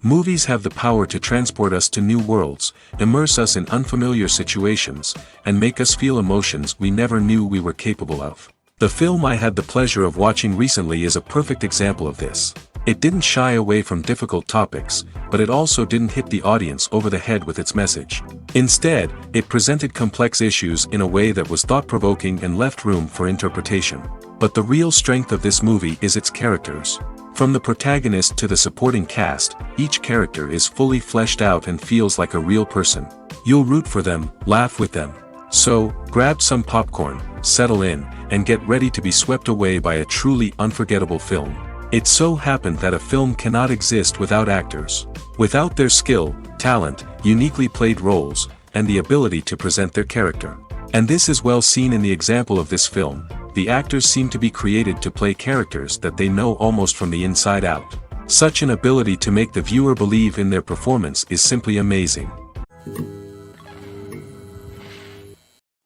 Movies have the power to transport us to new worlds, immerse us in unfamiliar situations, and make us feel emotions we never knew we were capable of. The film I had the pleasure of watching recently is a perfect example of this. It didn't shy away from difficult topics, but it also didn't hit the audience over the head with its message. Instead, it presented complex issues in a way that was thought-provoking and left room for interpretation. But the real strength of this movie is its characters. From the protagonist to the supporting cast, each character is fully fleshed out and feels like a real person. You'll root for them, laugh with them. So, grab some popcorn, settle in, and get ready to be swept away by a truly unforgettable film. It so happened that a film cannot exist without actors. Without their skill, talent, uniquely played roles, and the ability to present their character. And this is well seen in the example of this film. The actors seem to be created to play characters that they know almost from the inside out. Such an ability to make the viewer believe in their performance is simply amazing.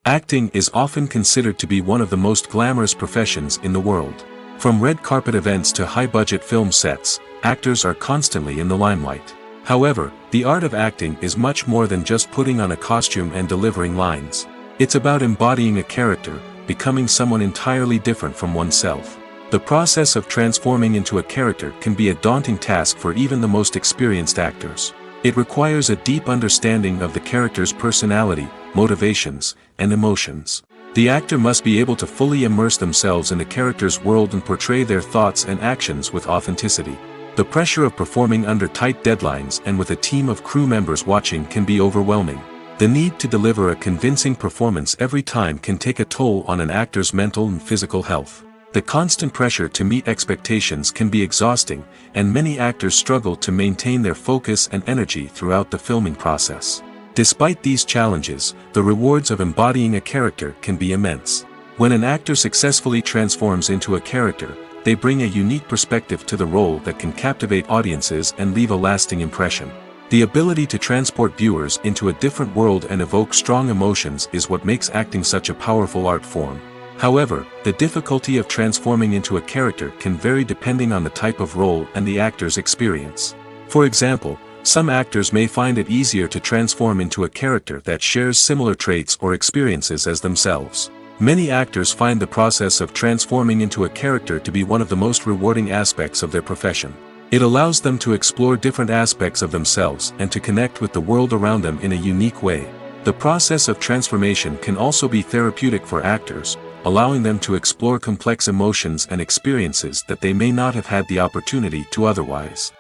Acting is often considered to be one of the most glamorous professions in the world. From red carpet events to high-budget film sets, actors are constantly in the limelight. However, the art of acting is much more than just putting on a costume and delivering lines. It's about embodying a character, becoming someone entirely different from oneself. The process of transforming into a character can be a daunting task for even the most experienced actors. It requires a deep understanding of the character's personality, motivations, and emotions. The actor must be able to fully immerse themselves in the character's world and portray their thoughts and actions with authenticity. The pressure of performing under tight deadlines and with a team of crew members watching can be overwhelming. The need to deliver a convincing performance every time can take a toll on an actor's mental and physical health. The constant pressure to meet expectations can be exhausting, and many actors struggle to maintain their focus and energy throughout the filming process. Despite these challenges, the rewards of embodying a character can be immense. When an actor successfully transforms into a character, they bring a unique perspective to the role that can captivate audiences and leave a lasting impression. The ability to transport viewers into a different world and evoke strong emotions is what makes acting such a powerful art form. However, the difficulty of transforming into a character can vary depending on the type of role and the actor's experience. For example, some actors may find it easier to transform into a character that shares similar traits or experiences as themselves. Many actors find the process of transforming into a character to be one of the most rewarding aspects of their profession. It allows them to explore different aspects of themselves and to connect with the world around them in a unique way. The process of transformation can also be therapeutic for actors, allowing them to explore complex emotions and experiences that they may not have had the opportunity to otherwise.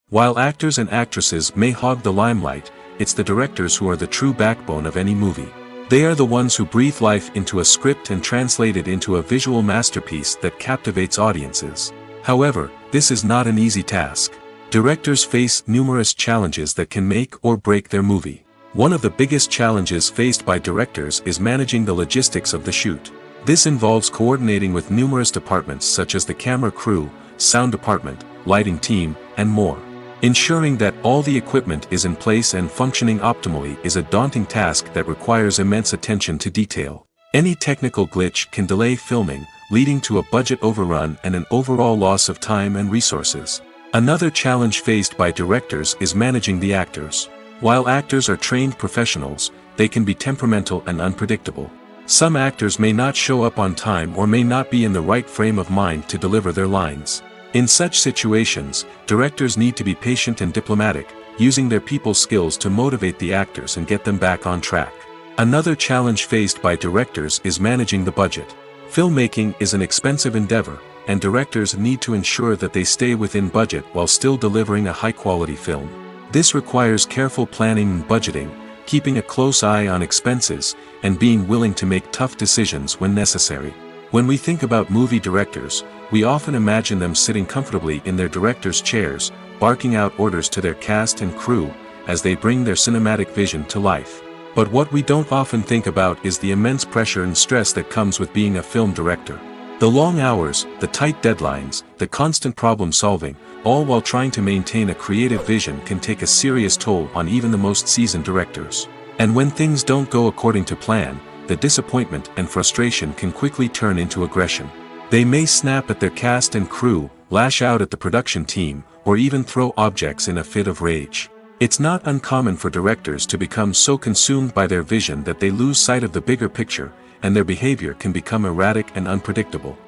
While actors and actresses may hog the limelight, it's the directors who are the true backbone of any movie. They are the ones who breathe life into a script and translate it into a visual masterpiece that captivates audiences. However, this is not an easy task. Directors face numerous challenges that can make or break their movie. One of the biggest challenges faced by directors is managing the logistics of the shoot. This involves coordinating with numerous departments such as the camera crew, sound department, lighting team, and more. Ensuring that all the equipment is in place and functioning optimally is a daunting task that requires immense attention to detail. Any technical glitch can delay filming, leading to a budget overrun and an overall loss of time and resources. Another challenge faced by directors is managing the actors. While actors are trained professionals, they can be temperamental and unpredictable. Some actors may not show up on time or may not be in the right frame of mind to deliver their lines. In such situations, directors need to be patient and diplomatic, using their people skills to motivate the actors and get them back on track. Another challenge faced by directors is managing the budget. Filmmaking is an expensive endeavor, and directors need to ensure that they stay within budget while still delivering a high-quality film. This requires careful planning and budgeting, keeping a close eye on expenses, and being willing to make tough decisions when necessary. When we think about movie directors, we often imagine them sitting comfortably in their director's chairs, barking out orders to their cast and crew, as they bring their cinematic vision to life. But what we don't often think about is the immense pressure and stress that comes with being a film director. The long hours, the tight deadlines, the constant problem solving, all while trying to maintain a creative vision can take a serious toll on even the most seasoned directors. And when things don't go according to plan, the disappointment and frustration can quickly turn into aggression. They may snap at their cast and crew, lash out at the production team, or even throw objects in a fit of rage. It's not uncommon for directors to become so consumed by their vision that they lose sight of the bigger picture, and their behavior can become erratic and unpredictable.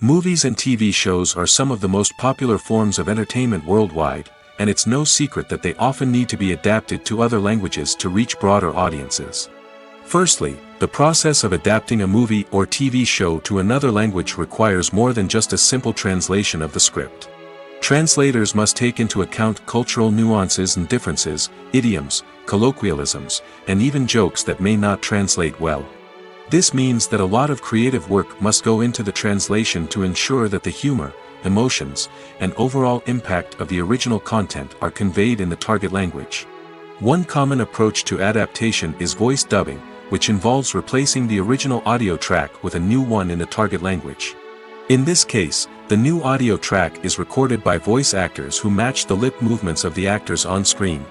Movies and TV shows are some of the most popular forms of entertainment worldwide, and it's no secret that they often need to be adapted to other languages to reach broader audiences. Firstly, the process of adapting a movie or TV show to another language requires more than just a simple translation of the script. Translators must take into account cultural nuances and differences, idioms, colloquialisms, and even jokes that may not translate well. This means that a lot of creative work must go into the translation to ensure that the humor, emotions, and overall impact of the original content are conveyed in the target language. One common approach to adaptation is voice dubbing, which involves replacing the original audio track with a new one in the target language. In this case, the new audio track is recorded by voice actors who match the lip movements of the actors on screen.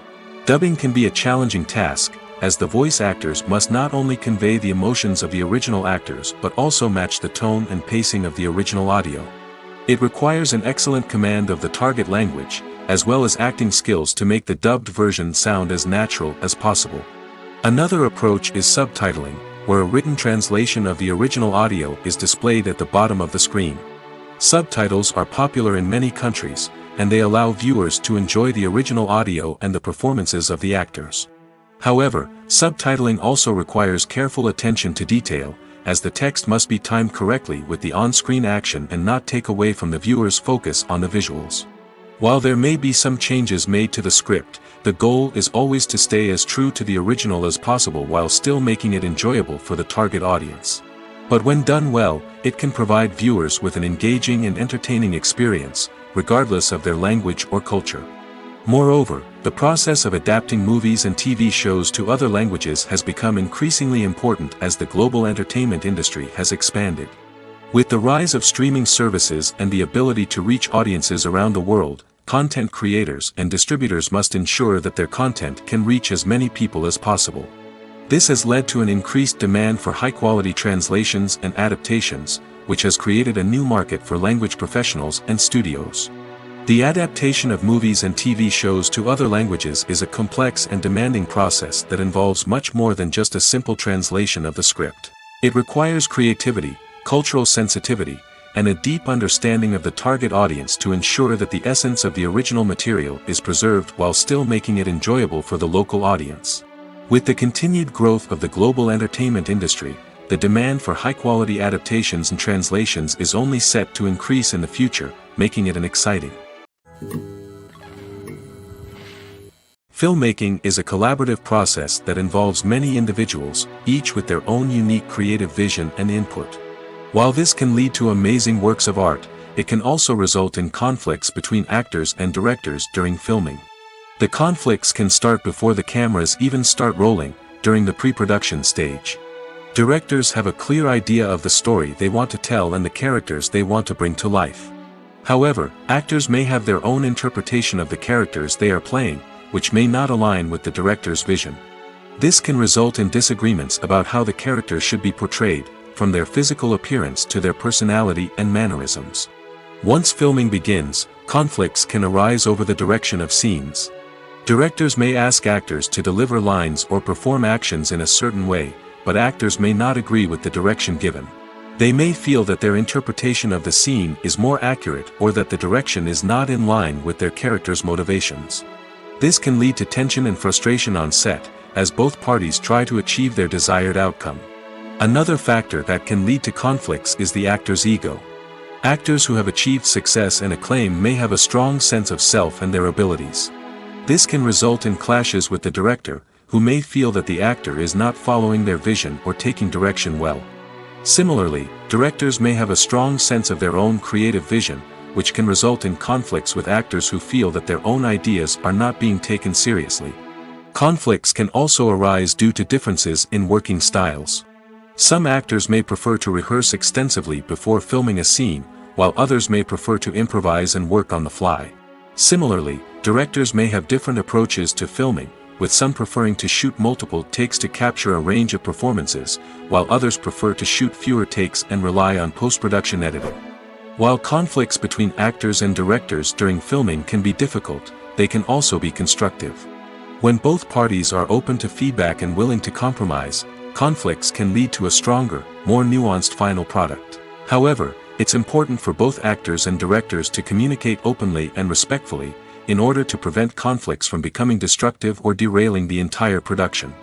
Dubbing can be a challenging task, as the voice actors must not only convey the emotions of the original actors but also match the tone and pacing of the original audio. It requires an excellent command of the target language, as well as acting skills to make the dubbed version sound as natural as possible. Another approach is subtitling, where a written translation of the original audio is displayed at the bottom of the screen. Subtitles are popular in many countries, and they allow viewers to enjoy the original audio and the performances of the actors. However, subtitling also requires careful attention to detail, as the text must be timed correctly with the on-screen action and not take away from the viewer's focus on the visuals. While there may be some changes made to the script, the goal is always to stay as true to the original as possible while still making it enjoyable for the target audience. But when done well, it can provide viewers with an engaging and entertaining experience, regardless of their language or culture. Moreover, the process of adapting movies and TV shows to other languages has become increasingly important as the global entertainment industry has expanded. With the rise of streaming services and the ability to reach audiences around the world, content creators and distributors must ensure that their content can reach as many people as possible. This has led to an increased demand for high-quality translations and adaptations, which has created a new market for language professionals and studios. The adaptation of movies and TV shows to other languages is a complex and demanding process that involves much more than just a simple translation of the script. It requires creativity, cultural sensitivity, and a deep understanding of the target audience to ensure that the essence of the original material is preserved while still making it enjoyable for the local audience. With the continued growth of the global entertainment industry, the demand for high-quality adaptations and translations is only set to increase in the future, making it an exciting. Filmmaking is a collaborative process that involves many individuals, each with their own unique creative vision and input. While this can lead to amazing works of art, it can also result in conflicts between actors and directors during filming. The conflicts can start before the cameras even start rolling, during the pre-production stage. Directors have a clear idea of the story they want to tell and the characters they want to bring to life. However, actors may have their own interpretation of the characters they are playing, which may not align with the director's vision. This can result in disagreements about how the characters should be portrayed, from their physical appearance to their personality and mannerisms. Once filming begins, conflicts can arise over the direction of scenes. Directors may ask actors to deliver lines or perform actions in a certain way, but actors may not agree with the direction given. They may feel that their interpretation of the scene is more accurate or that the direction is not in line with their character's motivations. This can lead to tension and frustration on set, as both parties try to achieve their desired outcome. Another factor that can lead to conflicts is the actor's ego. Actors who have achieved success and acclaim may have a strong sense of self and their abilities. This can result in clashes with the director, who may feel that the actor is not following their vision or taking direction well. Similarly, directors may have a strong sense of their own creative vision, which can result in conflicts with actors who feel that their own ideas are not being taken seriously. Conflicts can also arise due to differences in working styles. Some actors may prefer to rehearse extensively before filming a scene, while others may prefer to improvise and work on the fly. Similarly, directors may have different approaches to filming, with some preferring to shoot multiple takes to capture a range of performances, while others prefer to shoot fewer takes and rely on post-production editing. While conflicts between actors and directors during filming can be difficult, they can also be constructive. When both parties are open to feedback and willing to compromise, conflicts can lead to a stronger, more nuanced final product. However, it's important for both actors and directors to communicate openly and respectfully, in order to prevent conflicts from becoming destructive or derailing the entire production.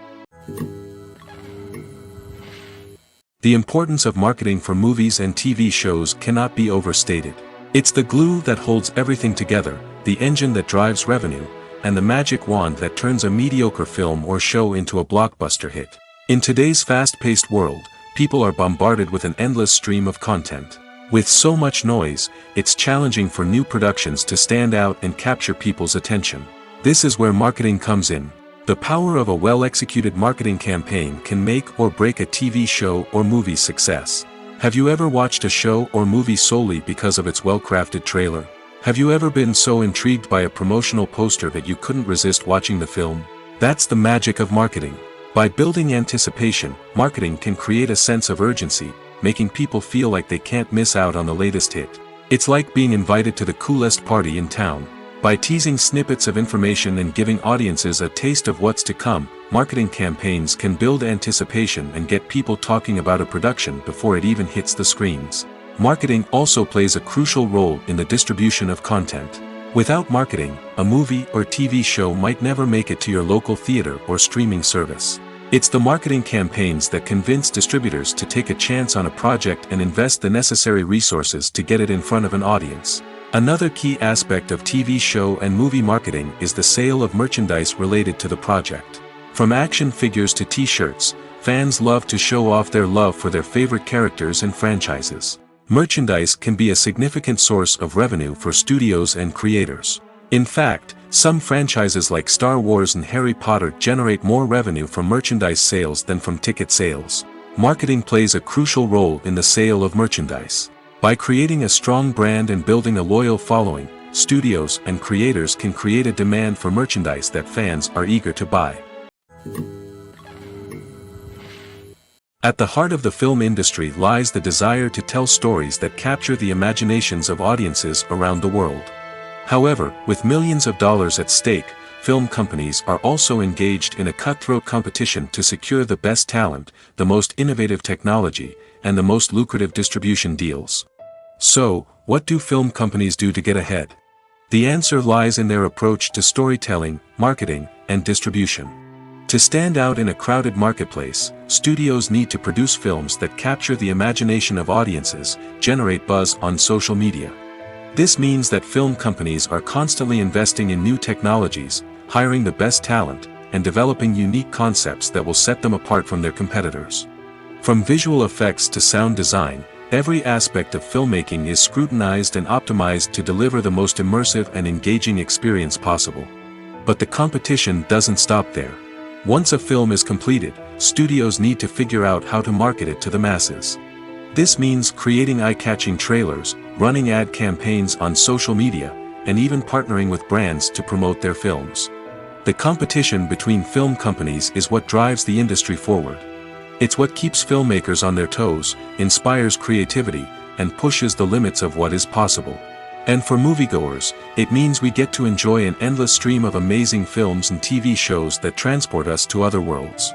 The importance of marketing for movies and TV shows cannot be overstated. It's the glue that holds everything together, the engine that drives revenue, and the magic wand that turns a mediocre film or show into a blockbuster hit. In today's fast-paced world, people are bombarded with an endless stream of content. With so much noise, it's challenging for new productions to stand out and capture people's attention. This is where marketing comes in. The power of a well-executed marketing campaign can make or break a TV show or movie's success. Have you ever watched a show or movie solely because of its well-crafted trailer? Have you ever been so intrigued by a promotional poster that you couldn't resist watching the film? That's the magic of marketing. By building anticipation, marketing can create a sense of urgency, making people feel like they can't miss out on the latest hit. It's like being invited to the coolest party in town. By teasing snippets of information and giving audiences a taste of what's to come, marketing campaigns can build anticipation and get people talking about a production before it even hits the screens. Marketing also plays a crucial role in the distribution of content. Without marketing, a movie or TV show might never make it to your local theater or streaming service. It's the marketing campaigns that convince distributors to take a chance on a project and invest the necessary resources to get it in front of an audience. Another key aspect of TV show and movie marketing is the sale of merchandise related to the project. From action figures to t-shirts, fans love to show off their love for their favorite characters and franchises. Merchandise can be a significant source of revenue for studios and creators. In fact, some franchises like Star Wars and Harry Potter generate more revenue from merchandise sales than from ticket sales. Marketing plays a crucial role in the sale of merchandise. By creating a strong brand and building a loyal following, studios and creators can create a demand for merchandise that fans are eager to buy. At the heart of the film industry lies the desire to tell stories that capture the imaginations of audiences around the world. However, with millions of dollars at stake, film companies are also engaged in a cutthroat competition to secure the best talent, the most innovative technology, and the most lucrative distribution deals. So, what do film companies do to get ahead? The answer lies in their approach to storytelling, marketing, and distribution. To stand out in a crowded marketplace, studios need to produce films that capture the imagination of audiences, generate buzz on social media. This means that film companies are constantly investing in new technologies, hiring the best talent, and developing unique concepts that will set them apart from their competitors. From visual effects to sound design, every aspect of filmmaking is scrutinized and optimized to deliver the most immersive and engaging experience possible. But the competition doesn't stop there. Once a film is completed, studios need to figure out how to market it to the masses. This means creating eye-catching trailers, running ad campaigns on social media, and even partnering with brands to promote their films. The competition between film companies is what drives the industry forward. It's what keeps filmmakers on their toes, inspires creativity, and pushes the limits of what is possible. And for moviegoers, it means we get to enjoy an endless stream of amazing films and TV shows that transport us to other worlds.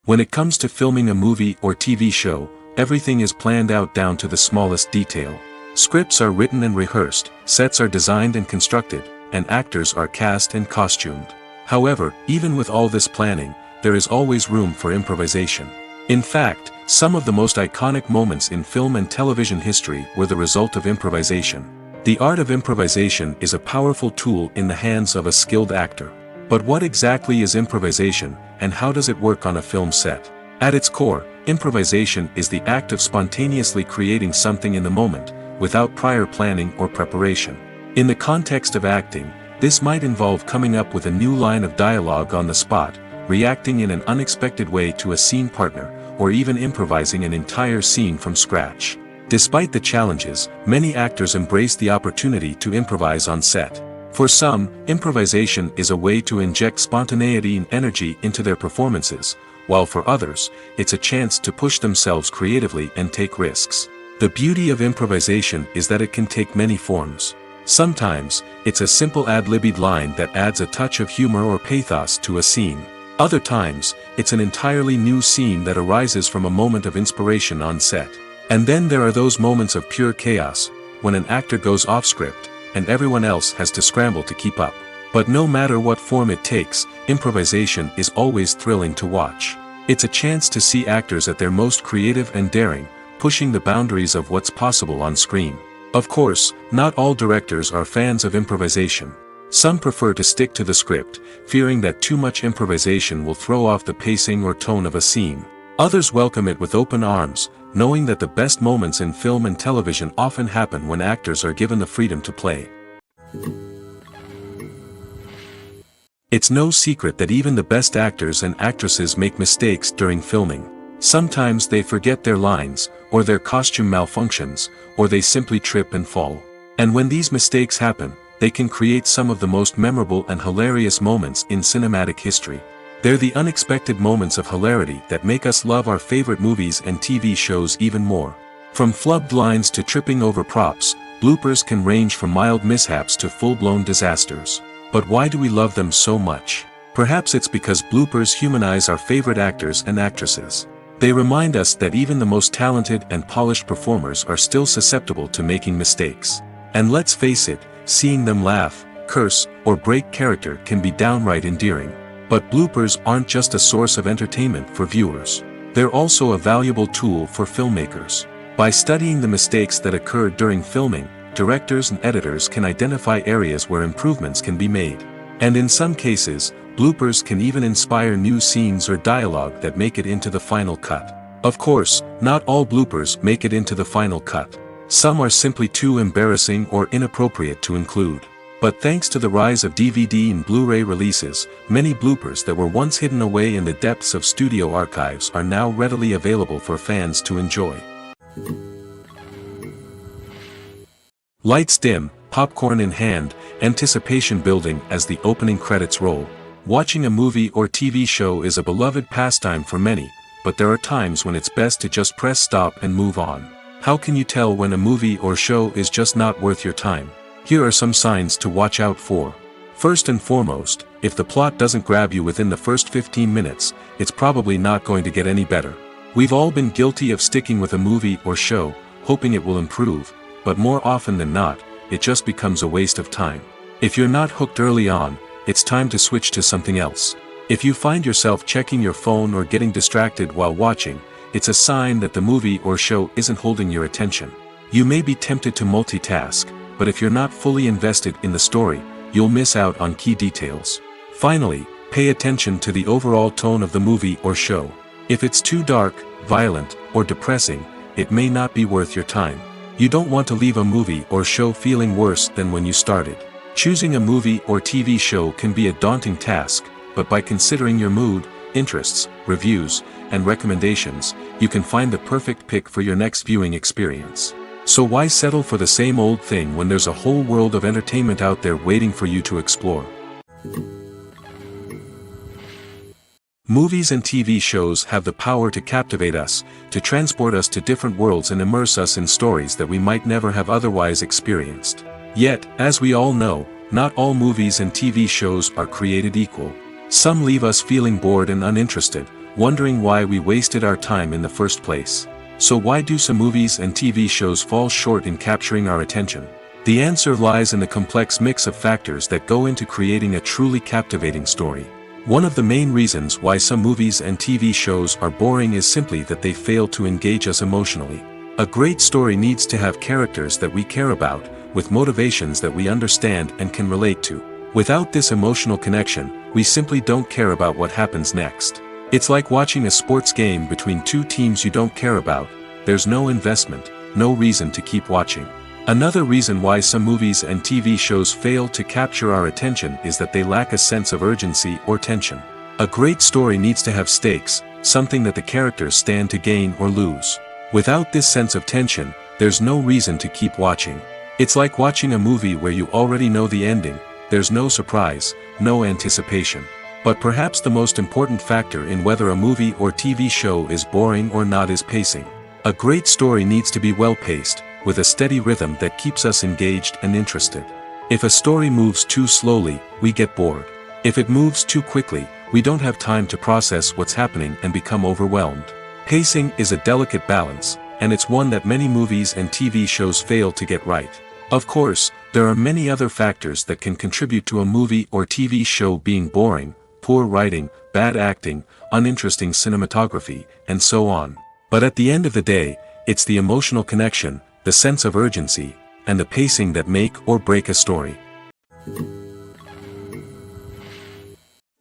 When it comes to filming a movie or TV show, everything is planned out down to the smallest detail. Scripts are written and rehearsed, sets are designed and constructed, and actors are cast and costumed. However, even with all this planning, there is always room for improvisation. In fact, some of the most iconic moments in film and television history were the result of improvisation. The art of improvisation is a powerful tool in the hands of a skilled actor. But what exactly is improvisation, and how does it work on a film set? At its core, improvisation is the act of spontaneously creating something in the moment, without prior planning or preparation. In the context of acting, this might involve coming up with a new line of dialogue on the spot, reacting in an unexpected way to a scene partner, or even improvising an entire scene from scratch. Despite the challenges, many actors embrace the opportunity to improvise on set. For some, improvisation is a way to inject spontaneity and energy into their performances, while for others, it's a chance to push themselves creatively and take risks. The beauty of improvisation is that it can take many forms. Sometimes, it's a simple ad-libbed line that adds a touch of humor or pathos to a scene. Other times, it's an entirely new scene that arises from a moment of inspiration on set. And then there are those moments of pure chaos, when an actor goes off script, and everyone else has to scramble to keep up. But no matter what form it takes, improvisation is always thrilling to watch. It's a chance to see actors at their most creative and daring, pushing the boundaries of what's possible on screen. Of course, not all directors are fans of improvisation. Some prefer to stick to the script, fearing that too much improvisation will throw off the pacing or tone of a scene. Others welcome it with open arms, knowing that the best moments in film and television often happen when actors are given the freedom to play. It's no secret that even the best actors and actresses make mistakes during filming. Sometimes they forget their lines, or their costume malfunctions, or they simply trip and fall. And when these mistakes happen, they can create some of the most memorable and hilarious moments in cinematic history. They're the unexpected moments of hilarity that make us love our favorite movies and TV shows even more. From flubbed lines to tripping over props, bloopers can range from mild mishaps to full-blown disasters. But why do we love them so much? Perhaps it's because bloopers humanize our favorite actors and actresses. They remind us that even the most talented and polished performers are still susceptible to making mistakes. And let's face it, seeing them laugh, curse, or break character can be downright endearing. But bloopers aren't just a source of entertainment for viewers. They're also a valuable tool for filmmakers. By studying the mistakes that occurred during filming, directors and editors can identify areas where improvements can be made. And in some cases, bloopers can even inspire new scenes or dialogue that make it into the final cut. Of course, not all bloopers make it into the final cut. Some are simply too embarrassing or inappropriate to include. But thanks to the rise of DVD and Blu-ray releases, many bloopers that were once hidden away in the depths of studio archives are now readily available for fans to enjoy. Lights dim, popcorn in hand, anticipation building as the opening credits roll. Watching a movie or TV show is a beloved pastime for many, but there are times when it's best to just press stop and move on. How can you tell when a movie or show is just not worth your time? Here are some signs to watch out for. First and foremost, if the plot doesn't grab you within the first 15 minutes, it's probably not going to get any better. We've all been guilty of sticking with a movie or show, hoping it will improve, but more often than not, it just becomes a waste of time. If you're not hooked early on, it's time to switch to something else. If you find yourself checking your phone or getting distracted while watching, it's a sign that the movie or show isn't holding your attention. You may be tempted to multitask, but if you're not fully invested in the story, you'll miss out on key details. Finally, pay attention to the overall tone of the movie or show. If it's too dark, violent, or depressing, it may not be worth your time. You don't want to leave a movie or show feeling worse than when you started. Choosing a movie or TV show can be a daunting task, but by considering your mood, interests, reviews, and recommendations, you can find the perfect pick for your next viewing experience. So why settle for the same old thing when there's a whole world of entertainment out there waiting for you to explore? Movies and TV shows have the power to captivate us, to transport us to different worlds and immerse us in stories that we might never have otherwise experienced. Yet, as we all know, not all movies and TV shows are created equal. Some leave us feeling bored and uninterested, wondering why we wasted our time in the first place. So why do some movies and TV shows fall short in capturing our attention? The answer lies in the complex mix of factors that go into creating a truly captivating story. One of the main reasons why some movies and TV shows are boring is simply that they fail to engage us emotionally. A great story needs to have characters that we care about, with motivations that we understand and can relate to. Without this emotional connection, we simply don't care about what happens next. It's like watching a sports game between two teams you don't care about. There's no investment, no reason to keep watching. Another reason why some movies and TV shows fail to capture our attention is that they lack a sense of urgency or tension. A great story needs to have stakes, something that the characters stand to gain or lose. Without this sense of tension, there's no reason to keep watching. It's like watching a movie where you already know the ending, there's no surprise, no anticipation. But perhaps the most important factor in whether a movie or TV show is boring or not is pacing. A great story needs to be well-paced, with a steady rhythm that keeps us engaged and interested. If a story moves too slowly, we get bored. If it moves too quickly, we don't have time to process what's happening and become overwhelmed. Pacing is a delicate balance, and it's one that many movies and TV shows fail to get right. Of course, there are many other factors that can contribute to a movie or TV show being boring: poor writing, bad acting, uninteresting cinematography, and so on. But at the end of the day, it's the emotional connection, the sense of urgency, and the pacing that make or break a story.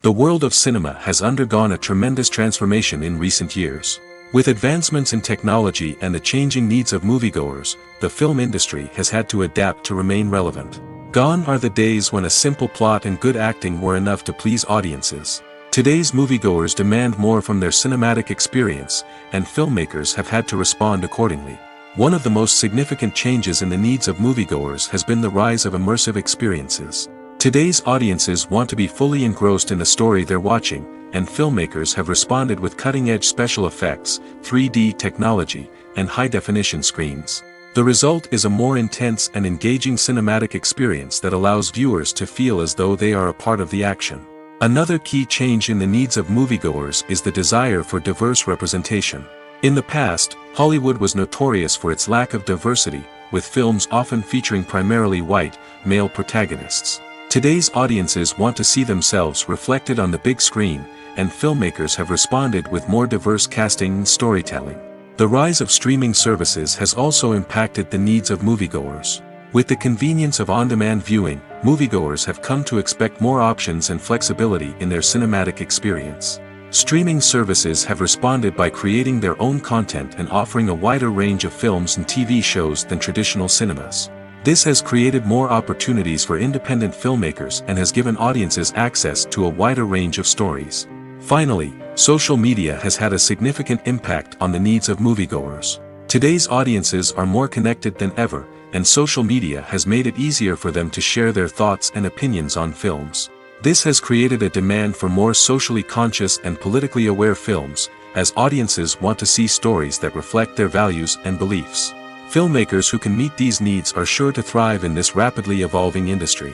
The world of cinema has undergone a tremendous transformation in recent years. With advancements in technology and the changing needs of moviegoers, the film industry has had to adapt to remain relevant. Gone are the days when a simple plot and good acting were enough to please audiences. Today's moviegoers demand more from their cinematic experience, and filmmakers have had to respond accordingly. One of the most significant changes in the needs of moviegoers has been the rise of immersive experiences. Today's audiences want to be fully engrossed in the story they're watching, and filmmakers have responded with cutting-edge special effects, 3D technology, and high-definition screens. The result is a more intense and engaging cinematic experience that allows viewers to feel as though they are a part of the action. Another key change in the needs of moviegoers is the desire for diverse representation. In the past, Hollywood was notorious for its lack of diversity, with films often featuring primarily white, male protagonists. Today's audiences want to see themselves reflected on the big screen, and filmmakers have responded with more diverse casting and storytelling. The rise of streaming services has also impacted the needs of moviegoers. With the convenience of on-demand viewing, moviegoers have come to expect more options and flexibility in their cinematic experience. Streaming services have responded by creating their own content and offering a wider range of films and TV shows than traditional cinemas. This has created more opportunities for independent filmmakers and has given audiences access to a wider range of stories. Finally, social media has had a significant impact on the needs of moviegoers. Today's audiences are more connected than ever, and social media has made it easier for them to share their thoughts and opinions on films. This has created a demand for more socially conscious and politically aware films, as audiences want to see stories that reflect their values and beliefs. Filmmakers who can meet these needs are sure to thrive in this rapidly evolving industry.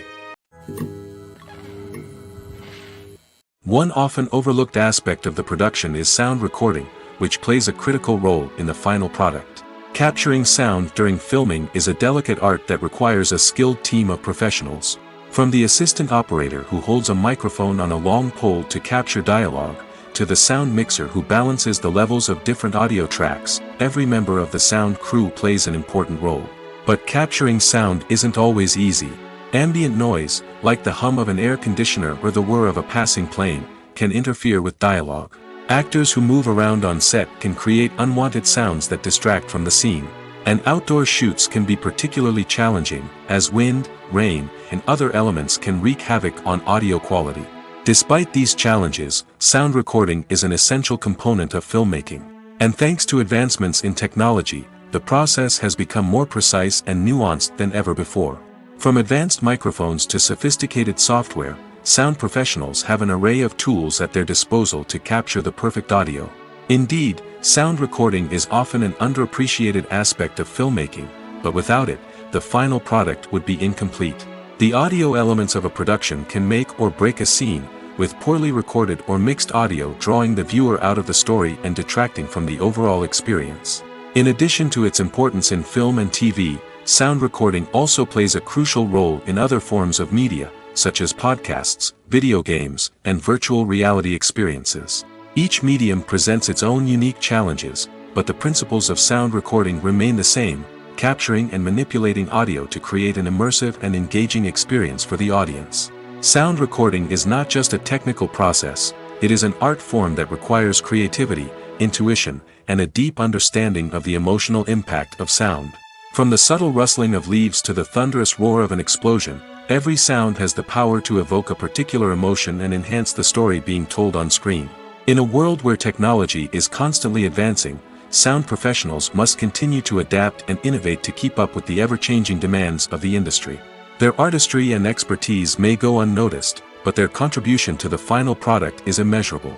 One often overlooked aspect of the production is sound recording, which plays a critical role in the final product. Capturing sound during filming is a delicate art that requires a skilled team of professionals. From the assistant operator who holds a microphone on a long pole to capture dialogue, to the sound mixer who balances the levels of different audio tracks, every member of the sound crew plays an important role. But capturing sound isn't always easy. Ambient noise, like the hum of an air conditioner or the whir of a passing plane, can interfere with dialogue. Actors who move around on set can create unwanted sounds that distract from the scene. And outdoor shoots can be particularly challenging, as wind, rain, and other elements can wreak havoc on audio quality. Despite these challenges, sound recording is an essential component of filmmaking. And thanks to advancements in technology, the process has become more precise and nuanced than ever before. From advanced microphones to sophisticated software, sound professionals have an array of tools at their disposal to capture the perfect audio. Indeed, sound recording is often an underappreciated aspect of filmmaking, but without it, the final product would be incomplete. The audio elements of a production can make or break a scene, with poorly recorded or mixed audio drawing the viewer out of the story and detracting from the overall experience. In addition to its importance in film and TV, sound recording also plays a crucial role in other forms of media, such as podcasts, video games, and virtual reality experiences. Each medium presents its own unique challenges, but the principles of sound recording remain the same: capturing and manipulating audio to create an immersive and engaging experience for the audience. Sound recording is not just a technical process, it is an art form that requires creativity, intuition, and a deep understanding of the emotional impact of sound. From the subtle rustling of leaves to the thunderous roar of an explosion, every sound has the power to evoke a particular emotion and enhance the story being told on screen. In a world where technology is constantly advancing, sound professionals must continue to adapt and innovate to keep up with the ever-changing demands of the industry. Their artistry and expertise may go unnoticed, but their contribution to the final product is immeasurable.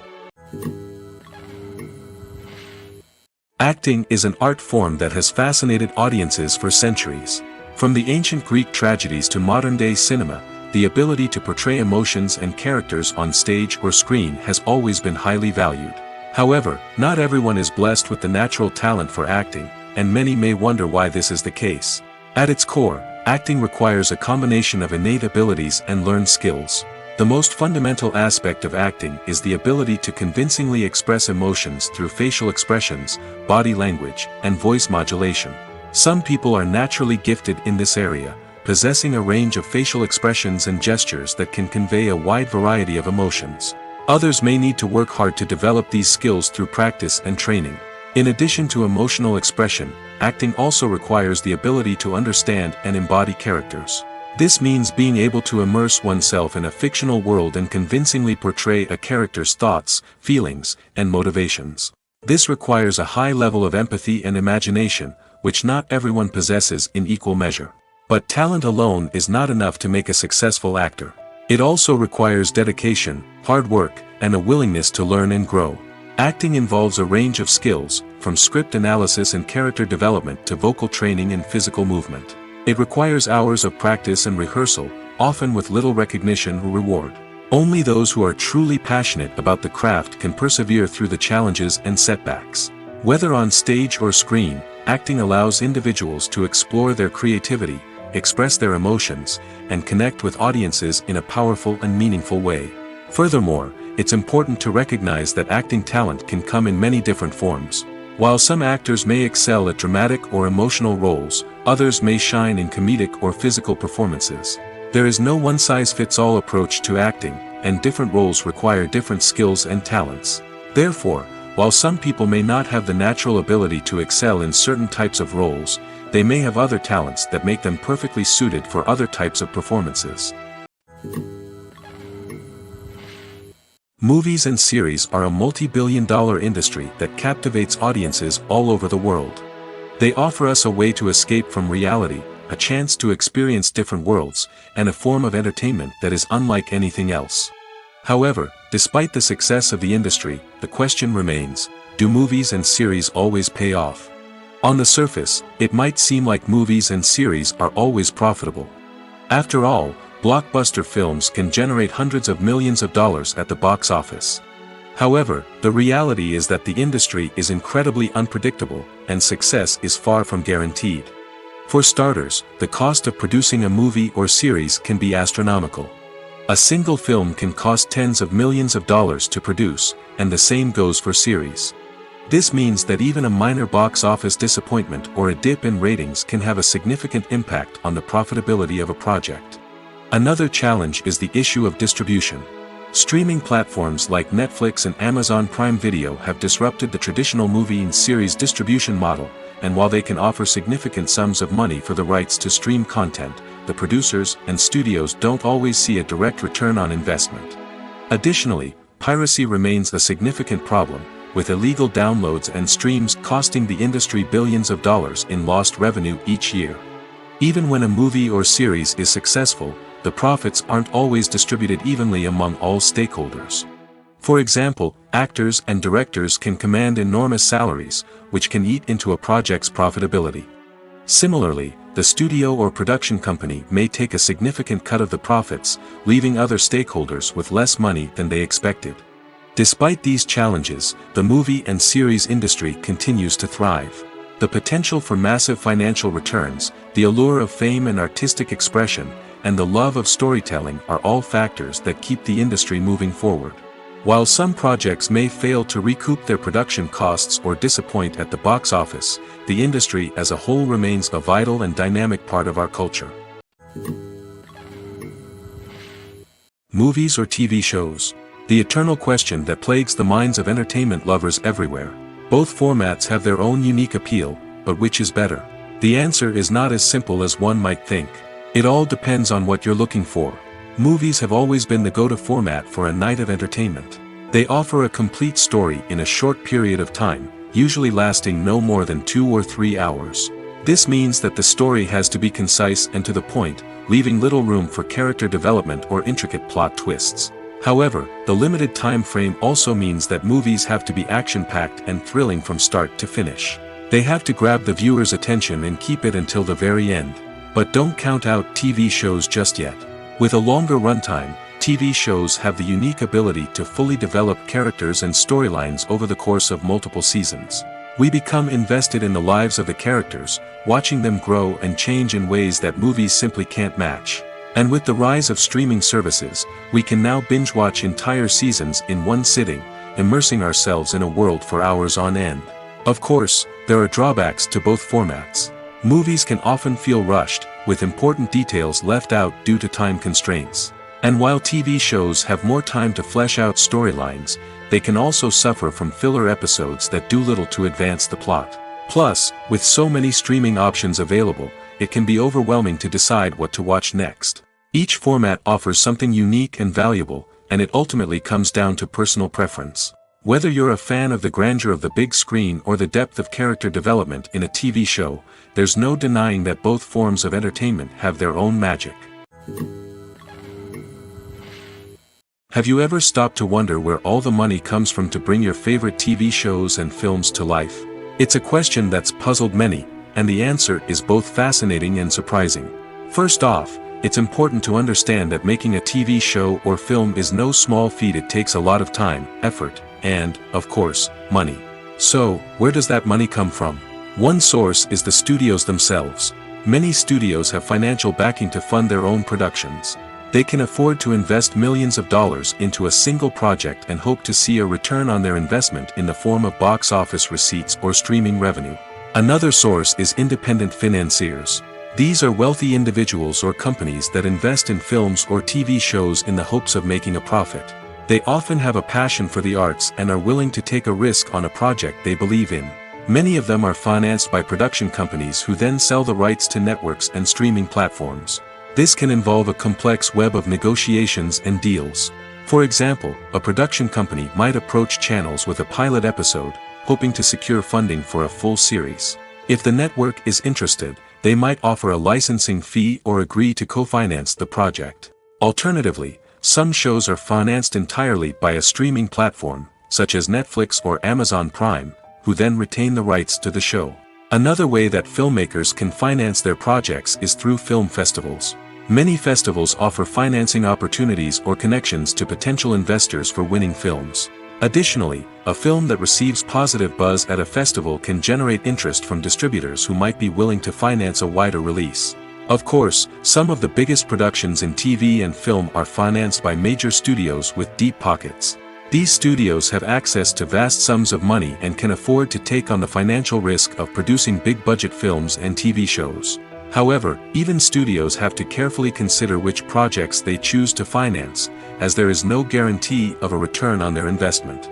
Acting is an art form that has fascinated audiences for centuries. From the ancient Greek tragedies to modern-day cinema, the ability to portray emotions and characters on stage or screen has always been highly valued. However, not everyone is blessed with the natural talent for acting, and many may wonder why this is the case. At its core, acting requires a combination of innate abilities and learned skills. The most fundamental aspect of acting is the ability to convincingly express emotions through facial expressions, body language, and voice modulation. Some people are naturally gifted in this area, possessing a range of facial expressions and gestures that can convey a wide variety of emotions. Others may need to work hard to develop these skills through practice and training. In addition to emotional expression, acting also requires the ability to understand and embody characters. This means being able to immerse oneself in a fictional world and convincingly portray a character's thoughts, feelings, and motivations. This requires a high level of empathy and imagination, which not everyone possesses in equal measure. But talent alone is not enough to make a successful actor. It also requires dedication, hard work, and a willingness to learn and grow. Acting involves a range of skills, from script analysis and character development to vocal training and physical movement. It requires hours of practice and rehearsal, often with little recognition or reward. Only those who are truly passionate about the craft can persevere through the challenges and setbacks. Whether on stage or screen, acting allows individuals to explore their creativity, express their emotions, and connect with audiences in a powerful and meaningful way. Furthermore, it's important to recognize that acting talent can come in many different forms. While some actors may excel at dramatic or emotional roles, others may shine in comedic or physical performances. There is no one-size-fits-all approach to acting, and different roles require different skills and talents. Therefore, while some people may not have the natural ability to excel in certain types of roles, they may have other talents that make them perfectly suited for other types of performances. Movies and series are a multi-billion-dollar industry that captivates audiences all over the world. They offer us a way to escape from reality, a chance to experience different worlds, and a form of entertainment that is unlike anything else. However, despite the success of the industry, the question remains, do movies and series always pay off? On the surface, it might seem like movies and series are always profitable. After all, blockbuster films can generate hundreds of millions of dollars at the box office. However, the reality is that the industry is incredibly unpredictable, and success is far from guaranteed. For starters, the cost of producing a movie or series can be astronomical. A single film can cost tens of millions of dollars to produce, and the same goes for series. This means that even a minor box office disappointment or a dip in ratings can have a significant impact on the profitability of a project. Another challenge is the issue of distribution. Streaming platforms like Netflix and Amazon Prime Video have disrupted the traditional movie and series distribution model, and while they can offer significant sums of money for the rights to stream content, the producers and studios don't always see a direct return on investment. Additionally, piracy remains a significant problem, with illegal downloads and streams costing the industry billions of dollars in lost revenue each year. Even when a movie or series is successful, the profits aren't always distributed evenly among all stakeholders. For example, actors and directors can command enormous salaries, which can eat into a project's profitability. Similarly, the studio or production company may take a significant cut of the profits, leaving other stakeholders with less money than they expected. Despite these challenges, the movie and series industry continues to thrive. The potential for massive financial returns, the allure of fame and artistic expression, and the love of storytelling are all factors that keep the industry moving forward. While some projects may fail to recoup their production costs or disappoint at the box office, the industry as a whole remains a vital and dynamic part of our culture. Movies or TV shows? The eternal question that plagues the minds of entertainment lovers everywhere. Both formats have their own unique appeal, but which is better? The answer is not as simple as one might think. It all depends on what you're looking for. Movies have always been the go-to format for a night of entertainment. They offer a complete story in a short period of time, usually lasting no more than 2 or 3 hours. This means that the story has to be concise and to the point, leaving little room for character development or intricate plot twists. However, the limited time frame also means that movies have to be action-packed and thrilling from start to finish. They have to grab the viewer's attention and keep it until the very end. But don't count out TV shows just yet. With a longer runtime, TV shows have the unique ability to fully develop characters and storylines over the course of multiple seasons. We become invested in the lives of the characters, watching them grow and change in ways that movies simply can't match. And with the rise of streaming services, we can now binge-watch entire seasons in one sitting, immersing ourselves in a world for hours on end. Of course, there are drawbacks to both formats. Movies can often feel rushed, with important details left out due to time constraints. And while TV shows have more time to flesh out storylines, they can also suffer from filler episodes that do little to advance the plot. Plus, with so many streaming options available, it can be overwhelming to decide what to watch next. Each format offers something unique and valuable, and it ultimately comes down to personal preference. Whether you're a fan of the grandeur of the big screen or the depth of character development in a TV show, there's no denying that both forms of entertainment have their own magic. Have you ever stopped to wonder where all the money comes from to bring your favorite TV shows and films to life? It's a question that's puzzled many, and the answer is both fascinating and surprising. First off, it's important to understand that making a TV show or film is no small feat. It takes a lot of time, effort, and, of course, money. So, where does that money come from? One source is the studios themselves. Many studios have financial backing to fund their own productions. They can afford to invest millions of dollars into a single project and hope to see a return on their investment in the form of box office receipts or streaming revenue. Another source is independent financiers. These are wealthy individuals or companies that invest in films or TV shows in the hopes of making a profit. They often have a passion for the arts and are willing to take a risk on a project they believe in. Many of them are financed by production companies who then sell the rights to networks and streaming platforms. This can involve a complex web of negotiations and deals. For example, a production company might approach channels with a pilot episode, hoping to secure funding for a full series. If the network is interested, they might offer a licensing fee or agree to co-finance the project. Alternatively, some shows are financed entirely by a streaming platform, such as Netflix or Amazon Prime, who then retain the rights to the show. Another way that filmmakers can finance their projects is through film festivals. Many festivals offer financing opportunities or connections to potential investors for winning films. Additionally, a film that receives positive buzz at a festival can generate interest from distributors who might be willing to finance a wider release. Of course, some of the biggest productions in TV and film are financed by major studios with deep pockets. These studios have access to vast sums of money and can afford to take on the financial risk of producing big-budget films and TV shows. However, even studios have to carefully consider which projects they choose to finance, as there is no guarantee of a return on their investment.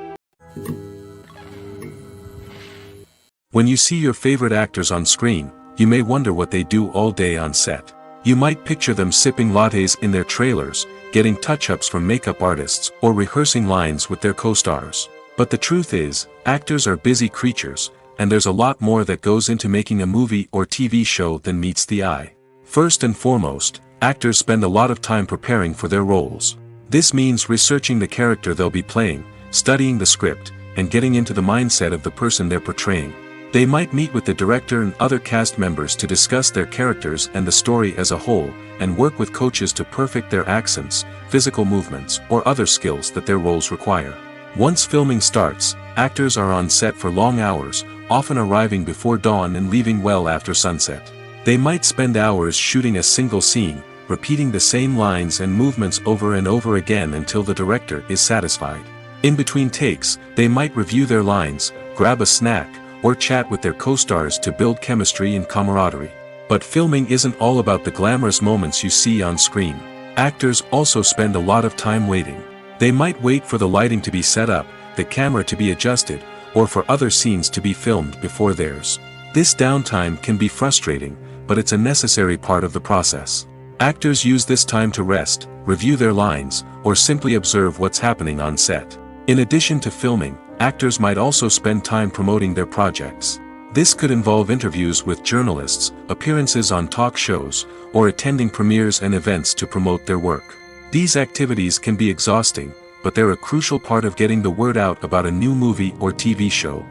When you see your favorite actors on screen, you may wonder what they do all day on set. You might picture them sipping lattes in their trailers, getting touch-ups from makeup artists, or rehearsing lines with their co-stars. But the truth is, actors are busy creatures, and there's a lot more that goes into making a movie or TV show than meets the eye. First and foremost, actors spend a lot of time preparing for their roles. This means researching the character they'll be playing, studying the script, and getting into the mindset of the person they're portraying. They might meet with the director and other cast members to discuss their characters and the story as a whole, and work with coaches to perfect their accents, physical movements, or other skills that their roles require. Once filming starts, actors are on set for long hours, often arriving before dawn and leaving well after sunset. They might spend hours shooting a single scene, repeating the same lines and movements over and over again until the director is satisfied. In between takes, they might review their lines, grab a snack, or chat with their co-stars to build chemistry and camaraderie. But filming isn't all about the glamorous moments you see on screen. Actors also spend a lot of time waiting. They might wait for the lighting to be set up, the camera to be adjusted, or for other scenes to be filmed before theirs. This downtime can be frustrating, but it's a necessary part of the process. Actors use this time to rest, review their lines, or simply observe what's happening on set. In addition to filming, actors might also spend time promoting their projects. This could involve interviews with journalists, appearances on talk shows, or attending premieres and events to promote their work. These activities can be exhausting, but they're a crucial part of getting the word out about a new movie or TV show.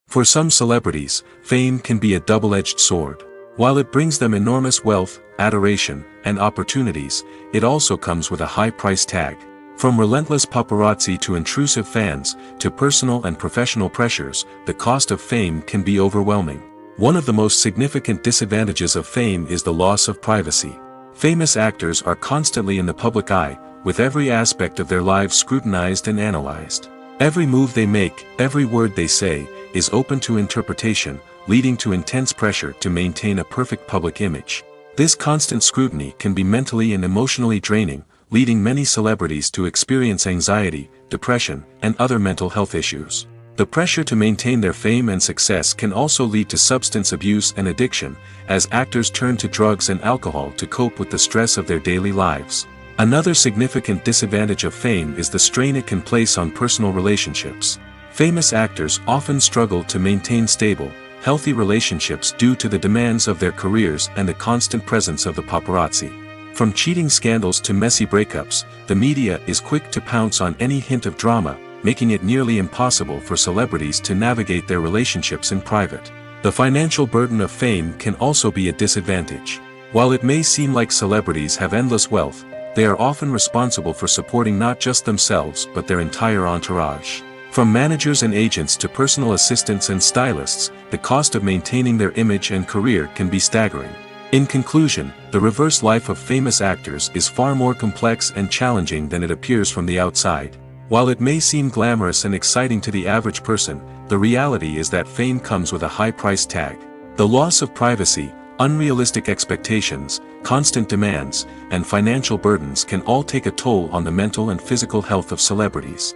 For some celebrities, fame can be a double-edged sword. While it brings them enormous wealth, adoration, and opportunities, it also comes with a high price tag. From relentless paparazzi to intrusive fans, to personal and professional pressures, the cost of fame can be overwhelming. One of the most significant disadvantages of fame is the loss of privacy. Famous actors are constantly in the public eye, with every aspect of their lives scrutinized and analyzed. Every move they make, every word they say, is open to interpretation, leading to intense pressure to maintain a perfect public image. This constant scrutiny can be mentally and emotionally draining, leading many celebrities to experience anxiety, depression, and other mental health issues. The pressure to maintain their fame and success can also lead to substance abuse and addiction, as actors turn to drugs and alcohol to cope with the stress of their daily lives. Another significant disadvantage of fame is the strain it can place on personal relationships. Famous actors often struggle to maintain stable, healthy relationships due to the demands of their careers and the constant presence of the paparazzi. From cheating scandals to messy breakups, the media is quick to pounce on any hint of drama, making it nearly impossible for celebrities to navigate their relationships in private. The financial burden of fame can also be a disadvantage. While it may seem like celebrities have endless wealth, they are often responsible for supporting not just themselves but their entire entourage. From managers and agents to personal assistants and stylists, the cost of maintaining their image and career can be staggering. In conclusion, the reverse life of famous actors is far more complex and challenging than it appears from the outside. While it may seem glamorous and exciting to the average person, the reality is that fame comes with a high price tag. The loss of privacy, unrealistic expectations, constant demands, and financial burdens can all take a toll on the mental and physical health of celebrities.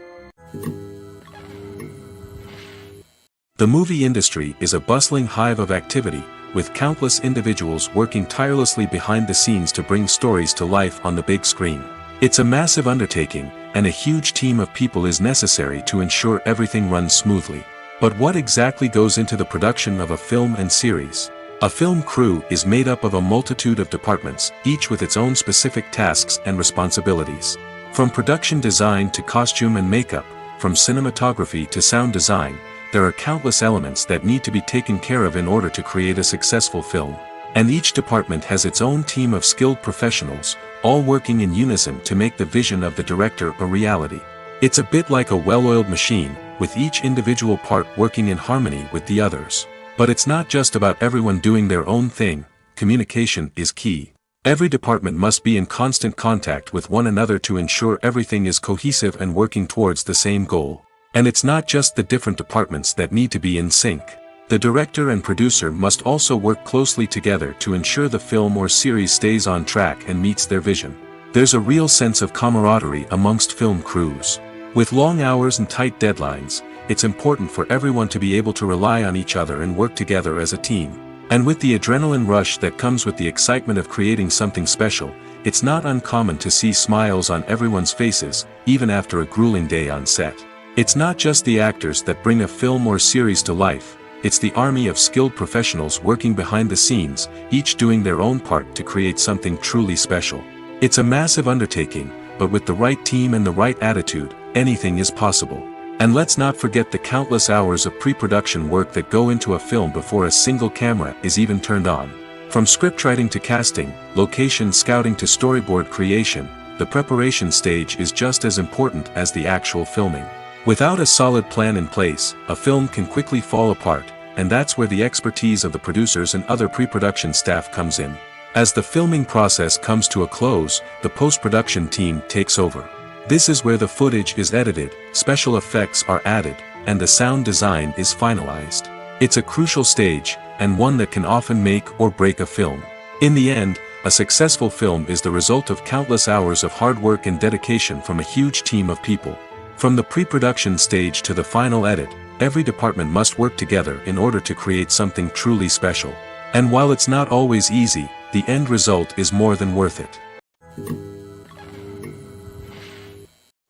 The movie industry is a bustling hive of activity, with countless individuals working tirelessly behind the scenes to bring stories to life on the big screen. It's a massive undertaking, and a huge team of people is necessary to ensure everything runs smoothly. But what exactly goes into the production of a film and series? A film crew is made up of a multitude of departments, each with its own specific tasks and responsibilities. From production design to costume and makeup, from cinematography to sound design, there are countless elements that need to be taken care of in order to create a successful film. And each department has its own team of skilled professionals, all working in unison to make the vision of the director a reality. It's a bit like a well-oiled machine, with each individual part working in harmony with the others. But it's not just about everyone doing their own thing. Communication is key. Every department must be in constant contact with one another to ensure everything is cohesive and working towards the same goal. And it's not just the different departments that need to be in sync. The director and producer must also work closely together to ensure the film or series stays on track and meets their vision. There's a real sense of camaraderie amongst film crews. With long hours and tight deadlines, it's important for everyone to be able to rely on each other and work together as a team. And with the adrenaline rush that comes with the excitement of creating something special, it's not uncommon to see smiles on everyone's faces, even after a grueling day on set. It's not just the actors that bring a film or series to life, it's the army of skilled professionals working behind the scenes, each doing their own part to create something truly special. It's a massive undertaking, but with the right team and the right attitude, anything is possible. And let's not forget the countless hours of pre-production work that go into a film before a single camera is even turned on. From scriptwriting to casting, location scouting to storyboard creation, the preparation stage is just as important as the actual filming. Without a solid plan in place, a film can quickly fall apart, and that's where the expertise of the producers and other pre-production staff comes in. As the filming process comes to a close, the post-production team takes over. This is where the footage is edited, special effects are added, and the sound design is finalized. It's a crucial stage, and one that can often make or break a film. In the end, a successful film is the result of countless hours of hard work and dedication from a huge team of people. From the pre-production stage to the final edit, every department must work together in order to create something truly special. And while it's not always easy, the end result is more than worth it.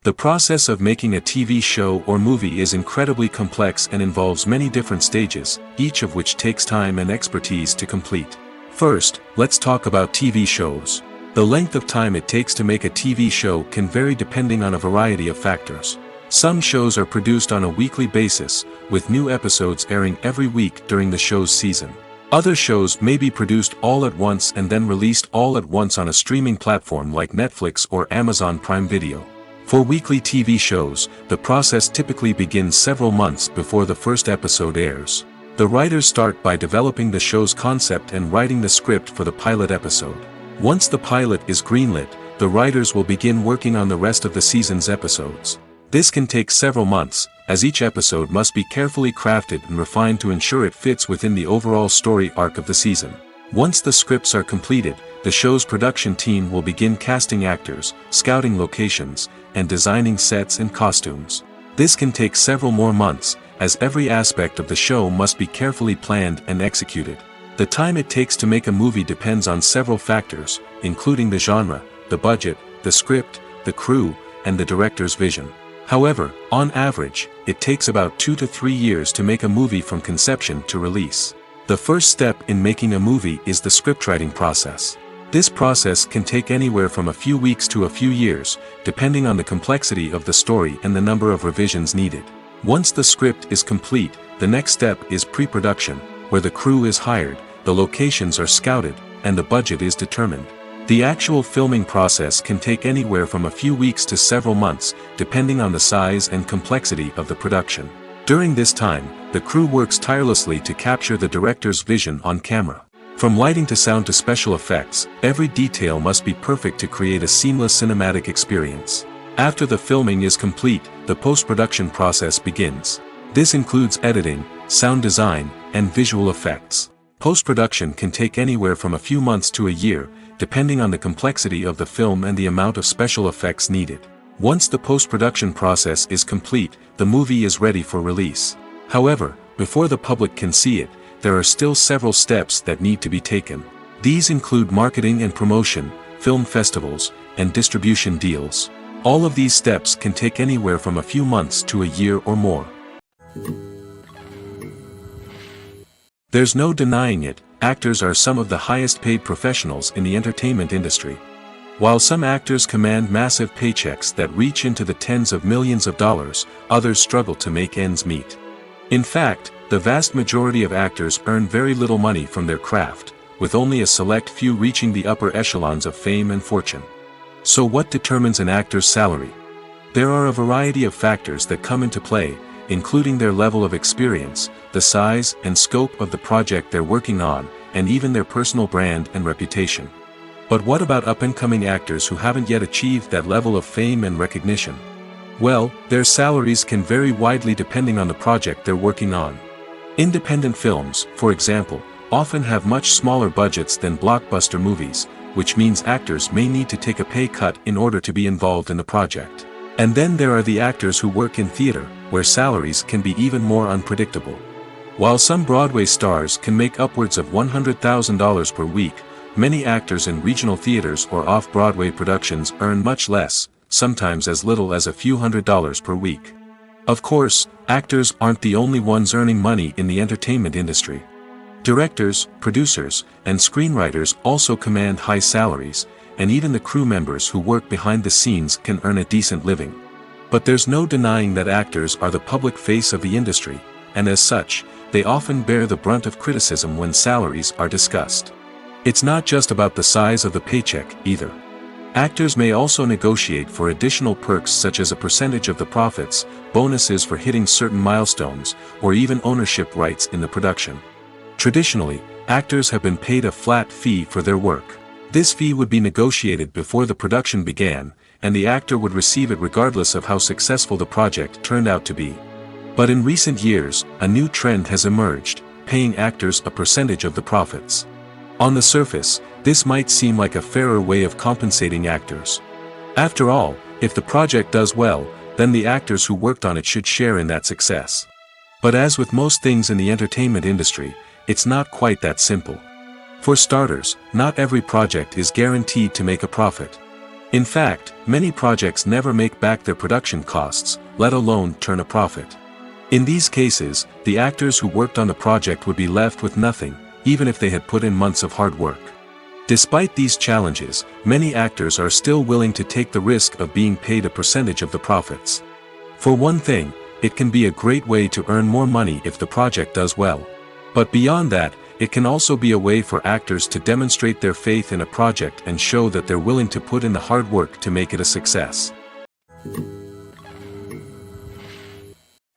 The process of making a TV show or movie is incredibly complex and involves many different stages, each of which takes time and expertise to complete. First, let's talk about TV shows. The length of time it takes to make a TV show can vary depending on a variety of factors. Some shows are produced on a weekly basis, with new episodes airing every week during the show's season. Other shows may be produced all at once and then released all at once on a streaming platform like Netflix or Amazon Prime Video. For weekly TV shows, the process typically begins several months before the first episode airs. The writers start by developing the show's concept and writing the script for the pilot episode. Once the pilot is greenlit, the writers will begin working on the rest of the season's episodes. This can take several months, as each episode must be carefully crafted and refined to ensure it fits within the overall story arc of the season. Once the scripts are completed, the show's production team will begin casting actors, scouting locations, and designing sets and costumes. This can take several more months, as every aspect of the show must be carefully planned and executed. The time it takes to make a movie depends on several factors, including the genre, the budget, the script, the crew, and the director's vision. However, on average, it takes about 2 to 3 years to make a movie from conception to release. The first step in making a movie is the scriptwriting process. This process can take anywhere from a few weeks to a few years, depending on the complexity of the story and the number of revisions needed. Once the script is complete, the next step is pre-production, where the crew is hired, the locations are scouted, and the budget is determined. The actual filming process can take anywhere from a few weeks to several months, depending on the size and complexity of the production. During this time, the crew works tirelessly to capture the director's vision on camera. From lighting to sound to special effects, every detail must be perfect to create a seamless cinematic experience. After the filming is complete, the post-production process begins. This includes editing, sound design, and visual effects. Post-production can take anywhere from a few months to a year, depending on the complexity of the film and the amount of special effects needed. Once the post-production process is complete, the movie is ready for release. However, before the public can see it, there are still several steps that need to be taken. These include marketing and promotion, film festivals, and distribution deals. All of these steps can take anywhere from a few months to a year or more. There's no denying it, actors are some of the highest paid professionals in the entertainment industry. While some actors command massive paychecks that reach into the tens of millions of dollars, others struggle to make ends meet. In fact, the vast majority of actors earn very little money from their craft, with only a select few reaching the upper echelons of fame and fortune. So what determines an actor's salary? There are a variety of factors that come into play, including their level of experience, the size and scope of the project they're working on, and even their personal brand and reputation. But what about up-and-coming actors who haven't yet achieved that level of fame and recognition? Well, their salaries can vary widely depending on the project they're working on. Independent films, for example, often have much smaller budgets than blockbuster movies, which means actors may need to take a pay cut in order to be involved in the project. And then there are the actors who work in theater, where salaries can be even more unpredictable. While some Broadway stars can make upwards of $100,000 per week, many actors in regional theaters or off-Broadway productions earn much less, sometimes as little as a few $100s per week. Of course, actors aren't the only ones earning money in the entertainment industry. Directors, producers, and screenwriters also command high salaries, and even the crew members who work behind the scenes can earn a decent living. But there's no denying that actors are the public face of the industry, and as such, they often bear the brunt of criticism when salaries are discussed. It's not just about the size of the paycheck, either. Actors may also negotiate for additional perks such as a percentage of the profits, bonuses for hitting certain milestones, or even ownership rights in the production. Traditionally, actors have been paid a flat fee for their work. This fee would be negotiated before the production began, and the actor would receive it regardless of how successful the project turned out to be. But in recent years, a new trend has emerged, paying actors a percentage of the profits. On the surface, this might seem like a fairer way of compensating actors. After all, if the project does well, then the actors who worked on it should share in that success. But as with most things in the entertainment industry, it's not quite that simple. For starters, not every project is guaranteed to make a profit. In fact, many projects never make back their production costs, let alone turn a profit. In these cases, the actors who worked on the project would be left with nothing, even if they had put in months of hard work. Despite these challenges, many actors are still willing to take the risk of being paid a percentage of the profits. For one thing, it can be a great way to earn more money if the project does well. But beyond that, it can also be a way for actors to demonstrate their faith in a project and show that they're willing to put in the hard work to make it a success.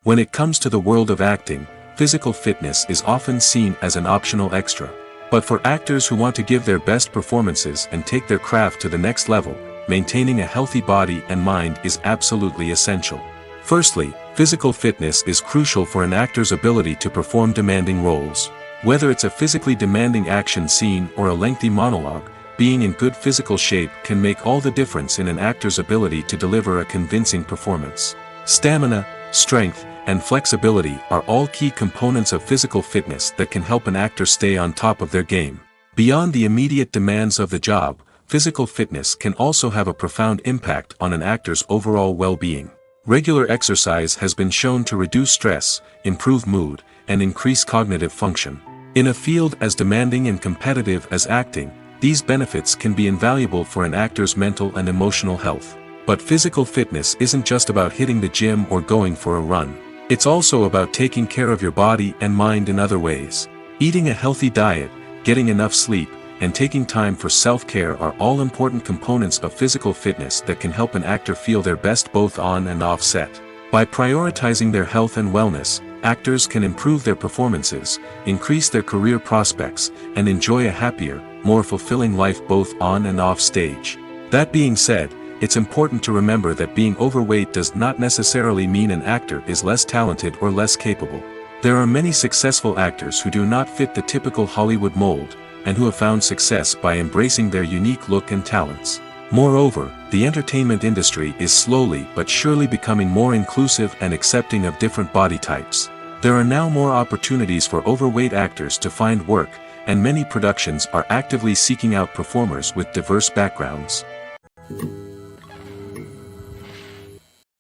When it comes to the world of acting, physical fitness is often seen as an optional extra. But for actors who want to give their best performances and take their craft to the next level, maintaining a healthy body and mind is absolutely essential. Firstly, physical fitness is crucial for an actor's ability to perform demanding roles. Whether it's a physically demanding action scene or a lengthy monologue, being in good physical shape can make all the difference in an actor's ability to deliver a convincing performance. Stamina, strength, and flexibility are all key components of physical fitness that can help an actor stay on top of their game. Beyond the immediate demands of the job, physical fitness can also have a profound impact on an actor's overall well-being. Regular exercise has been shown to reduce stress, improve mood, and increase cognitive function. In a field as demanding and competitive as acting, these benefits can be invaluable for an actor's mental and emotional health. But physical fitness isn't just about hitting the gym or going for a run. It's also about taking care of your body and mind in other ways. Eating a healthy diet, getting enough sleep, and taking time for self-care are all important components of physical fitness that can help an actor feel their best both on and off set. By prioritizing their health and wellness, actors can improve their performances, increase their career prospects, and enjoy a happier, more fulfilling life both on and off stage. That being said, it's important to remember that being overweight does not necessarily mean an actor is less talented or less capable. There are many successful actors who do not fit the typical Hollywood mold, and who have found success by embracing their unique look and talents. Moreover, the entertainment industry is slowly but surely becoming more inclusive and accepting of different body types. There are now more opportunities for overweight actors to find work, and many productions are actively seeking out performers with diverse backgrounds.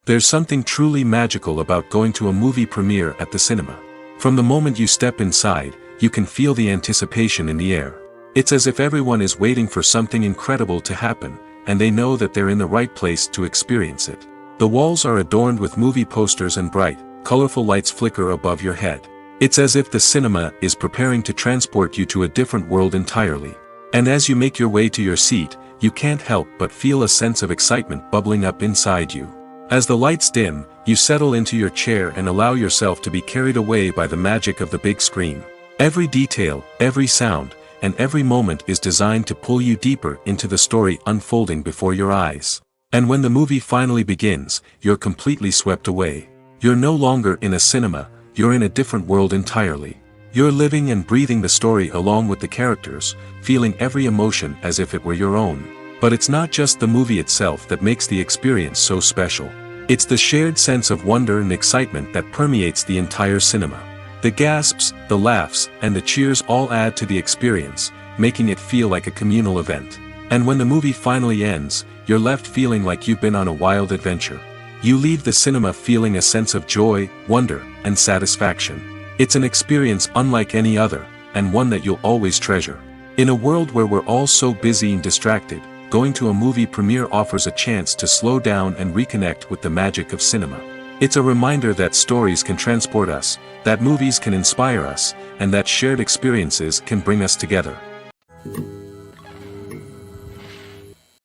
There's something truly magical about going to a movie premiere at the cinema. From the moment you step inside, you can feel the anticipation in the air. It's as if everyone is waiting for something incredible to happen, and they know that they're in the right place to experience it. The walls are adorned with movie posters and bright, colorful lights flicker above your head. It's as if the cinema is preparing to transport you to a different world entirely. And as you make your way to your seat, you can't help but feel a sense of excitement bubbling up inside you. As the lights dim, you settle into your chair and allow yourself to be carried away by the magic of the big screen. Every detail, every sound, and every moment is designed to pull you deeper into the story unfolding before your eyes. And when the movie finally begins, you're completely swept away. You're no longer in a cinema, you're in a different world entirely. You're living and breathing the story along with the characters, feeling every emotion as if it were your own. But it's not just the movie itself that makes the experience so special. It's the shared sense of wonder and excitement that permeates the entire cinema. The gasps, the laughs, and the cheers all add to the experience, making it feel like a communal event. And when the movie finally ends, you're left feeling like you've been on a wild adventure. You leave the cinema feeling a sense of joy, wonder, and satisfaction. It's an experience unlike any other, and one that you'll always treasure. In a world where we're all so busy and distracted, going to a movie premiere offers a chance to slow down and reconnect with the magic of cinema. It's a reminder that stories can transport us, that movies can inspire us, and that shared experiences can bring us together.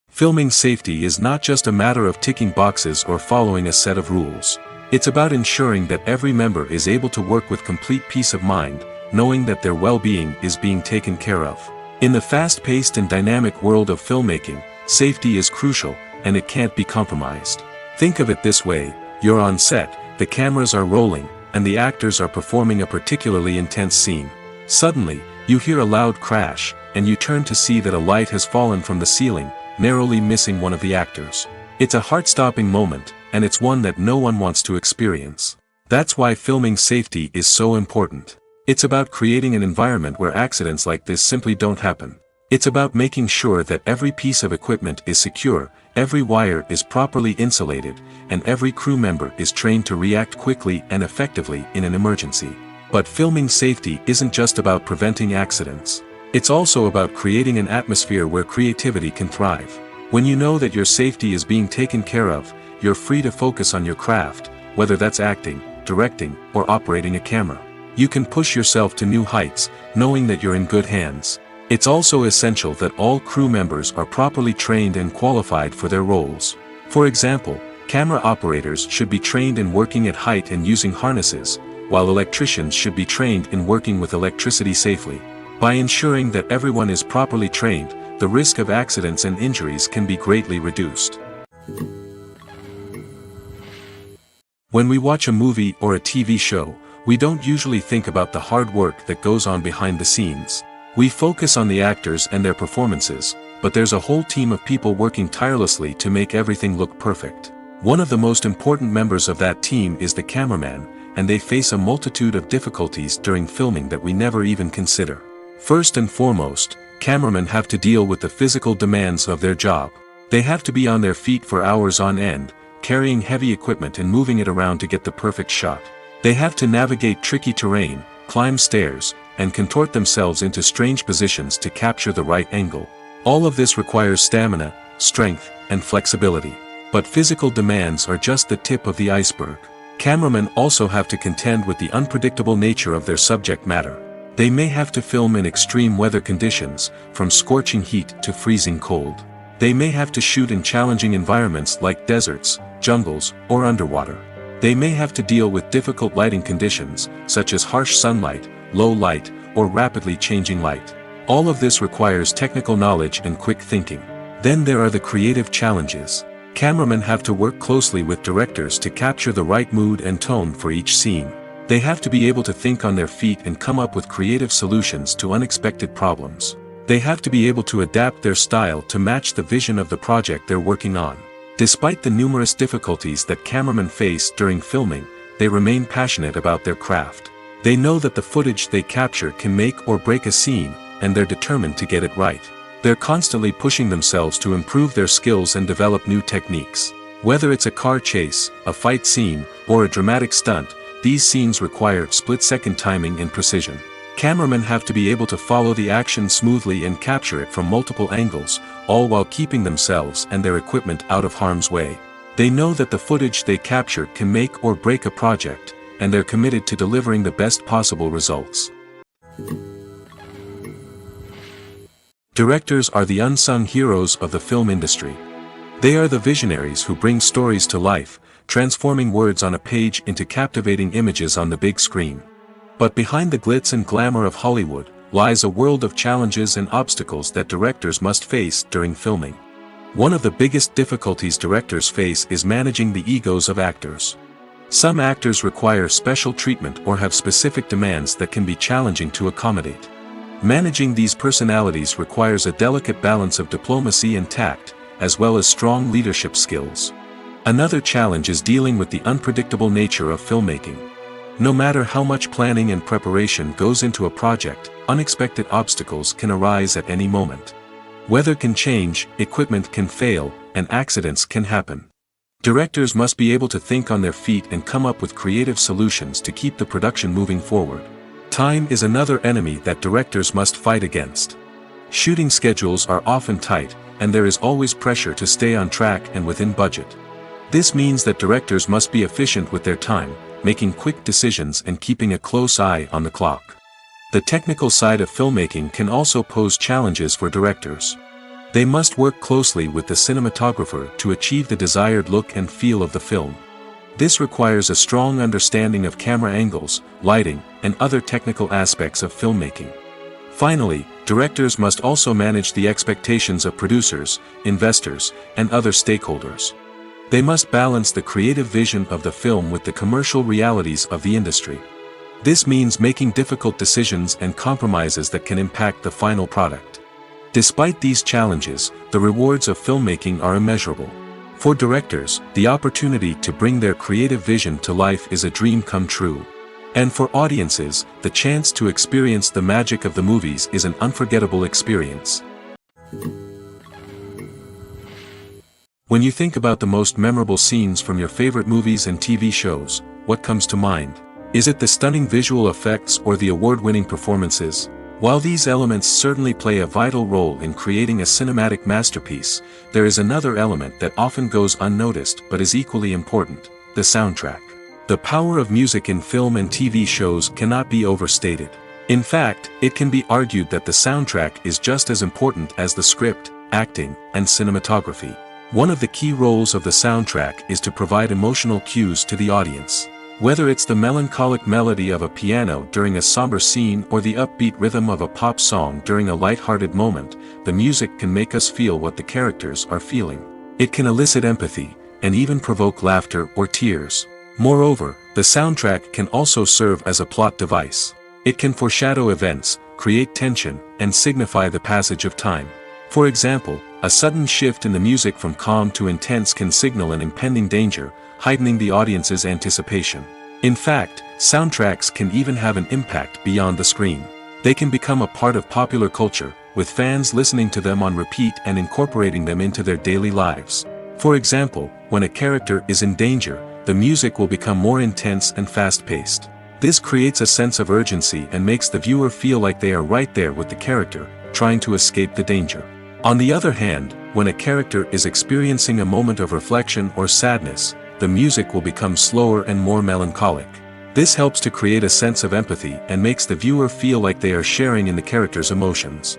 Filming safety is not just a matter of ticking boxes or following a set of rules. It's about ensuring that every member is able to work with complete peace of mind, knowing that their well-being is being taken care of. In the fast-paced and dynamic world of filmmaking, safety is crucial, and it can't be compromised. Think of it this way. You're on set, the cameras are rolling, and the actors are performing a particularly intense scene. Suddenly, you hear a loud crash, and you turn to see that a light has fallen from the ceiling, narrowly missing one of the actors. It's a heart-stopping moment, and it's one that no one wants to experience. That's why filming safety is so important. It's about creating an environment where accidents like this simply don't happen. It's about making sure that every piece of equipment is secure, every wire is properly insulated, and every crew member is trained to react quickly and effectively in an emergency. But filming safety isn't just about preventing accidents. It's also about creating an atmosphere where creativity can thrive. When you know that your safety is being taken care of, you're free to focus on your craft, whether that's acting, directing, or operating a camera. You can push yourself to new heights, knowing that you're in good hands. It's also essential that all crew members are properly trained and qualified for their roles. For example, camera operators should be trained in working at height and using harnesses, while electricians should be trained in working with electricity safely. By ensuring that everyone is properly trained, the risk of accidents and injuries can be greatly reduced. When we watch a movie or a TV show, we don't usually think about the hard work that goes on behind the scenes. We focus on the actors and their performances, but there's a whole team of people working tirelessly to make everything look perfect. One of the most important members of that team is the cameraman, and they face a multitude of difficulties during filming that we never even consider. First and foremost, cameramen have to deal with the physical demands of their job. They have to be on their feet for hours on end, carrying heavy equipment and moving it around to get the perfect shot. They have to navigate tricky terrain, climb stairs, and contort themselves into strange positions to capture the right angle. All of this requires stamina, strength, and flexibility. But physical demands are just the tip of the iceberg. Cameramen also have to contend with the unpredictable nature of their subject matter. They may have to film in extreme weather conditions, from scorching heat to freezing cold. They may have to shoot in challenging environments like deserts, jungles, or underwater. They may have to deal with difficult lighting conditions, such as harsh sunlight, low light, or rapidly changing light. All of this requires technical knowledge and quick thinking. Then there are the creative challenges. Cameramen have to work closely with directors to capture the right mood and tone for each scene. They have to be able to think on their feet and come up with creative solutions to unexpected problems. They have to be able to adapt their style to match the vision of the project they're working on. Despite the numerous difficulties that cameramen face during filming, they remain passionate about their craft. They know that the footage they capture can make or break a scene, and they're determined to get it right. They're constantly pushing themselves to improve their skills and develop new techniques. Whether it's a car chase, a fight scene, or a dramatic stunt, these scenes require split-second timing and precision. Cameramen have to be able to follow the action smoothly and capture it from multiple angles, all while keeping themselves and their equipment out of harm's way. They know that the footage they capture can make or break a project, and they're committed to delivering the best possible results. Directors are the unsung heroes of the film industry. They are the visionaries who bring stories to life, transforming words on a page into captivating images on the big screen. But behind the glitz and glamour of Hollywood, lies a world of challenges and obstacles that directors must face during filming. One of the biggest difficulties directors face is managing the egos of actors. Some actors require special treatment or have specific demands that can be challenging to accommodate. Managing these personalities requires a delicate balance of diplomacy and tact, as well as strong leadership skills. Another challenge is dealing with the unpredictable nature of filmmaking. No matter how much planning and preparation goes into a project, unexpected obstacles can arise at any moment. Weather can change, equipment can fail, and accidents can happen. Directors must be able to think on their feet and come up with creative solutions to keep the production moving forward. Time is another enemy that directors must fight against. Shooting schedules are often tight, and there is always pressure to stay on track and within budget. This means that directors must be efficient with their time, making quick decisions and keeping a close eye on the clock. The technical side of filmmaking can also pose challenges for directors. They must work closely with the cinematographer to achieve the desired look and feel of the film. This requires a strong understanding of camera angles, lighting, and other technical aspects of filmmaking. Finally, directors must also manage the expectations of producers, investors, and other stakeholders. They must balance the creative vision of the film with the commercial realities of the industry. This means making difficult decisions and compromises that can impact the final product. Despite these challenges, the rewards of filmmaking are immeasurable. For directors, the opportunity to bring their creative vision to life is a dream come true. And for audiences, the chance to experience the magic of the movies is an unforgettable experience. When you think about the most memorable scenes from your favorite movies and TV shows, what comes to mind? Is it the stunning visual effects or the award-winning performances? While these elements certainly play a vital role in creating a cinematic masterpiece, there is another element that often goes unnoticed but is equally important: the soundtrack. The power of music in film and TV shows cannot be overstated. In fact, it can be argued that the soundtrack is just as important as the script, acting, and cinematography. One of the key roles of the soundtrack is to provide emotional cues to the audience. Whether it's the melancholic melody of a piano during a somber scene or the upbeat rhythm of a pop song during a light-hearted moment, the music can make us feel what the characters are feeling. It can elicit empathy, and even provoke laughter or tears. Moreover, the soundtrack can also serve as a plot device. It can foreshadow events, create tension, and signify the passage of time. For example, a sudden shift in the music from calm to intense can signal an impending danger, heightening the audience's anticipation. In fact, soundtracks can even have an impact beyond the screen. They can become a part of popular culture, with fans listening to them on repeat and incorporating them into their daily lives. For example, when a character is in danger, the music will become more intense and fast-paced. This creates a sense of urgency and makes the viewer feel like they are right there with the character, trying to escape the danger. On the other hand, when a character is experiencing a moment of reflection or sadness, the music will become slower and more melancholic. This helps to create a sense of empathy and makes the viewer feel like they are sharing in the character's emotions.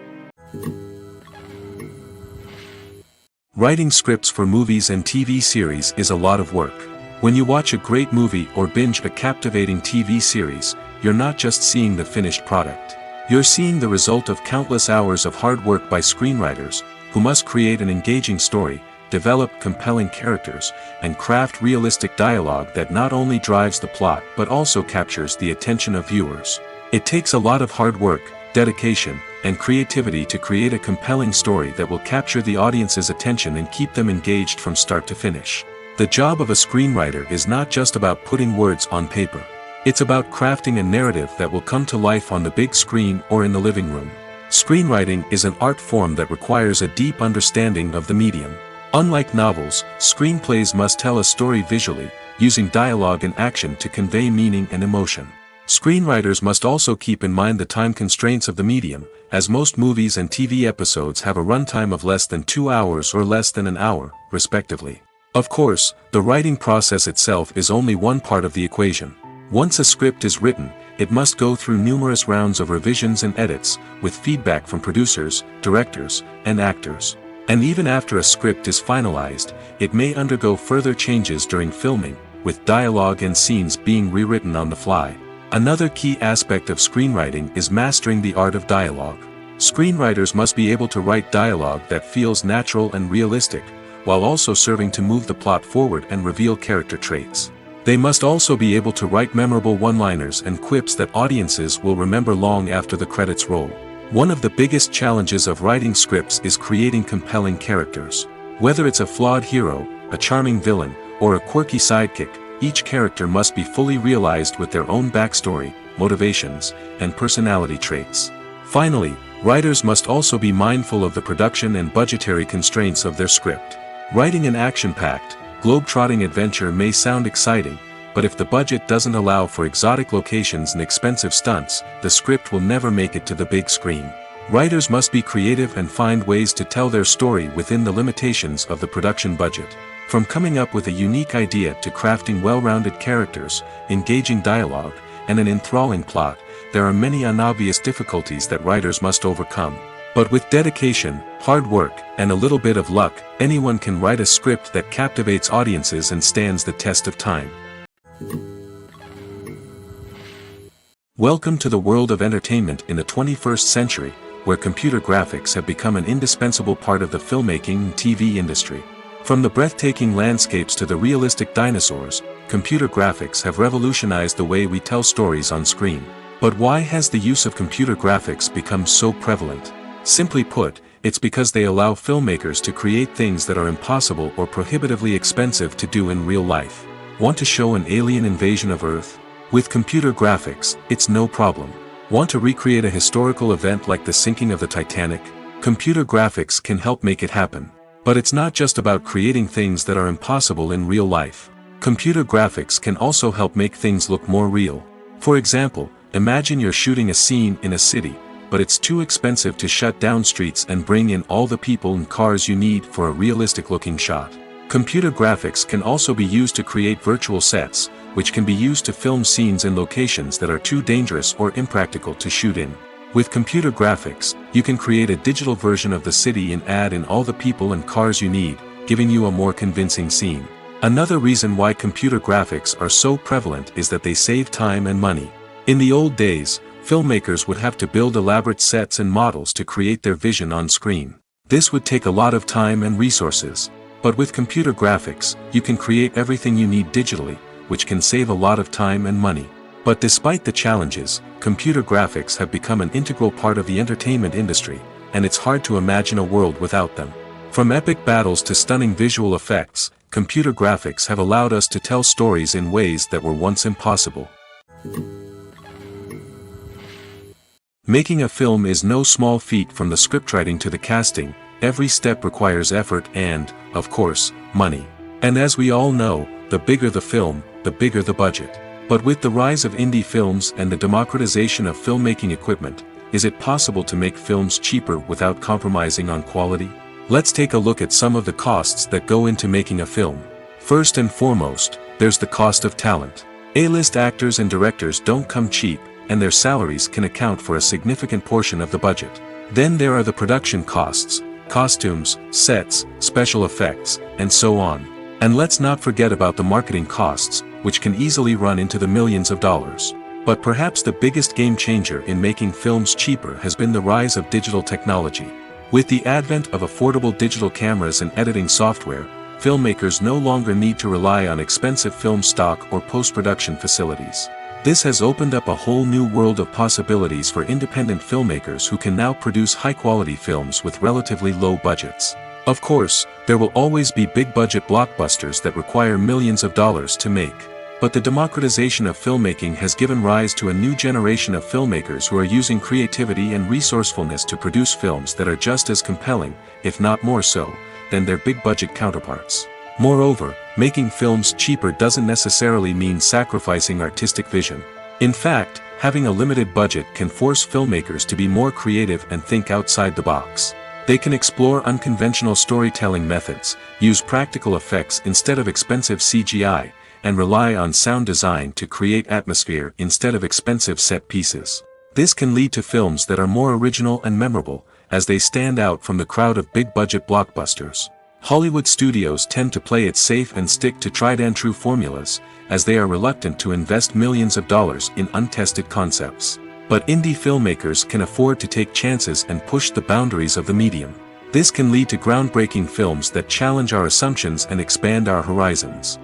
Writing scripts for movies and TV series is a lot of work. When you watch a great movie or binge a captivating TV series, you're not just seeing the finished product. You're seeing the result of countless hours of hard work by screenwriters, who must create an engaging story, develop compelling characters, and craft realistic dialogue that not only drives the plot but also captures the attention of viewers. It takes a lot of hard work, dedication, and creativity to create a compelling story that will capture the audience's attention and keep them engaged from start to finish. The job of a screenwriter is not just about putting words on paper. It's about crafting a narrative that will come to life on the big screen or in the living room. Screenwriting is an art form that requires a deep understanding of the medium. Unlike novels, screenplays must tell a story visually, using dialogue and action to convey meaning and emotion. Screenwriters must also keep in mind the time constraints of the medium, as most movies and TV episodes have a runtime of less than 2 hours or less than an hour, respectively. Of course, the writing process itself is only one part of the equation. Once a script is written, it must go through numerous rounds of revisions and edits, with feedback from producers, directors, and actors. And even after a script is finalized, it may undergo further changes during filming, with dialogue and scenes being rewritten on the fly. Another key aspect of screenwriting is mastering the art of dialogue. Screenwriters must be able to write dialogue that feels natural and realistic, while also serving to move the plot forward and reveal character traits. They must also be able to write memorable one-liners and quips that audiences will remember long after the credits roll. One of the biggest challenges of writing scripts is creating compelling characters. Whether it's a flawed hero, a charming villain, or a quirky sidekick, each character must be fully realized with their own backstory, motivations, and personality traits. Finally, writers must also be mindful of the production and budgetary constraints of their script. Writing an action-packed, globe-trotting adventure may sound exciting, but if the budget doesn't allow for exotic locations and expensive stunts, the script will never make it to the big screen. Writers must be creative and find ways to tell their story within the limitations of the production budget. From coming up with a unique idea to crafting well-rounded characters, engaging dialogue, and an enthralling plot, there are many unobvious difficulties that writers must overcome. But with dedication, hard work, and a little bit of luck, anyone can write a script that captivates audiences and stands the test of time. Welcome to the world of entertainment in the 21st century, where computer graphics have become an indispensable part of the filmmaking and TV industry. From the breathtaking landscapes to the realistic dinosaurs, computer graphics have revolutionized the way we tell stories on screen. But why has the use of computer graphics become so prevalent? Simply put, it's because they allow filmmakers to create things that are impossible or prohibitively expensive to do in real life. Want to show an alien invasion of Earth? With computer graphics, it's no problem. Want to recreate a historical event like the sinking of the Titanic? Computer graphics can help make it happen. But it's not just about creating things that are impossible in real life. Computer graphics can also help make things look more real. For example, imagine you're shooting a scene in a city, but it's too expensive to shut down streets and bring in all the people and cars you need for a realistic-looking shot. Computer graphics can also be used to create virtual sets, which can be used to film scenes in locations that are too dangerous or impractical to shoot in. With computer graphics, you can create a digital version of the city and add in all the people and cars you need, giving you a more convincing scene. Another reason why computer graphics are so prevalent is that they save time and money. In the old days, filmmakers would have to build elaborate sets and models to create their vision on screen. This would take a lot of time and resources. But with computer graphics, you can create everything you need digitally, which can save a lot of time and money. But despite the challenges, computer graphics have become an integral part of the entertainment industry, and it's hard to imagine a world without them. From epic battles to stunning visual effects, computer graphics have allowed us to tell stories in ways that were once impossible. Making a film is no small feat. From the scriptwriting to the casting, every step requires effort and, of course, money. And as we all know, the bigger the film, the bigger the budget. But with the rise of indie films and the democratization of filmmaking equipment, is it possible to make films cheaper without compromising on quality? Let's take a look at some of the costs that go into making a film. First and foremost, there's the cost of talent. A-list actors and directors don't come cheap, and their salaries can account for a significant portion of the budget. Then there are the production costs, costumes, sets, special effects, and so on. And let's not forget about the marketing costs, which can easily run into the millions of dollars. But perhaps the biggest game changer in making films cheaper has been the rise of digital technology. With the advent of affordable digital cameras and editing software, filmmakers no longer need to rely on expensive film stock or post-production facilities. This has opened up a whole new world of possibilities for independent filmmakers who can now produce high-quality films with relatively low budgets. Of course, there will always be big-budget blockbusters that require millions of dollars to make. But the democratization of filmmaking has given rise to a new generation of filmmakers who are using creativity and resourcefulness to produce films that are just as compelling, if not more so, than their big-budget counterparts. Moreover, making films cheaper doesn't necessarily mean sacrificing artistic vision. In fact, having a limited budget can force filmmakers to be more creative and think outside the box. They can explore unconventional storytelling methods, use practical effects instead of expensive CGI, and rely on sound design to create atmosphere instead of expensive set pieces. This can lead to films that are more original and memorable, as they stand out from the crowd of big-budget blockbusters. Hollywood studios tend to play it safe and stick to tried-and-true formulas, as they are reluctant to invest millions of dollars in untested concepts. But indie filmmakers can afford to take chances and push the boundaries of the medium. This can lead to groundbreaking films that challenge our assumptions and expand our horizons.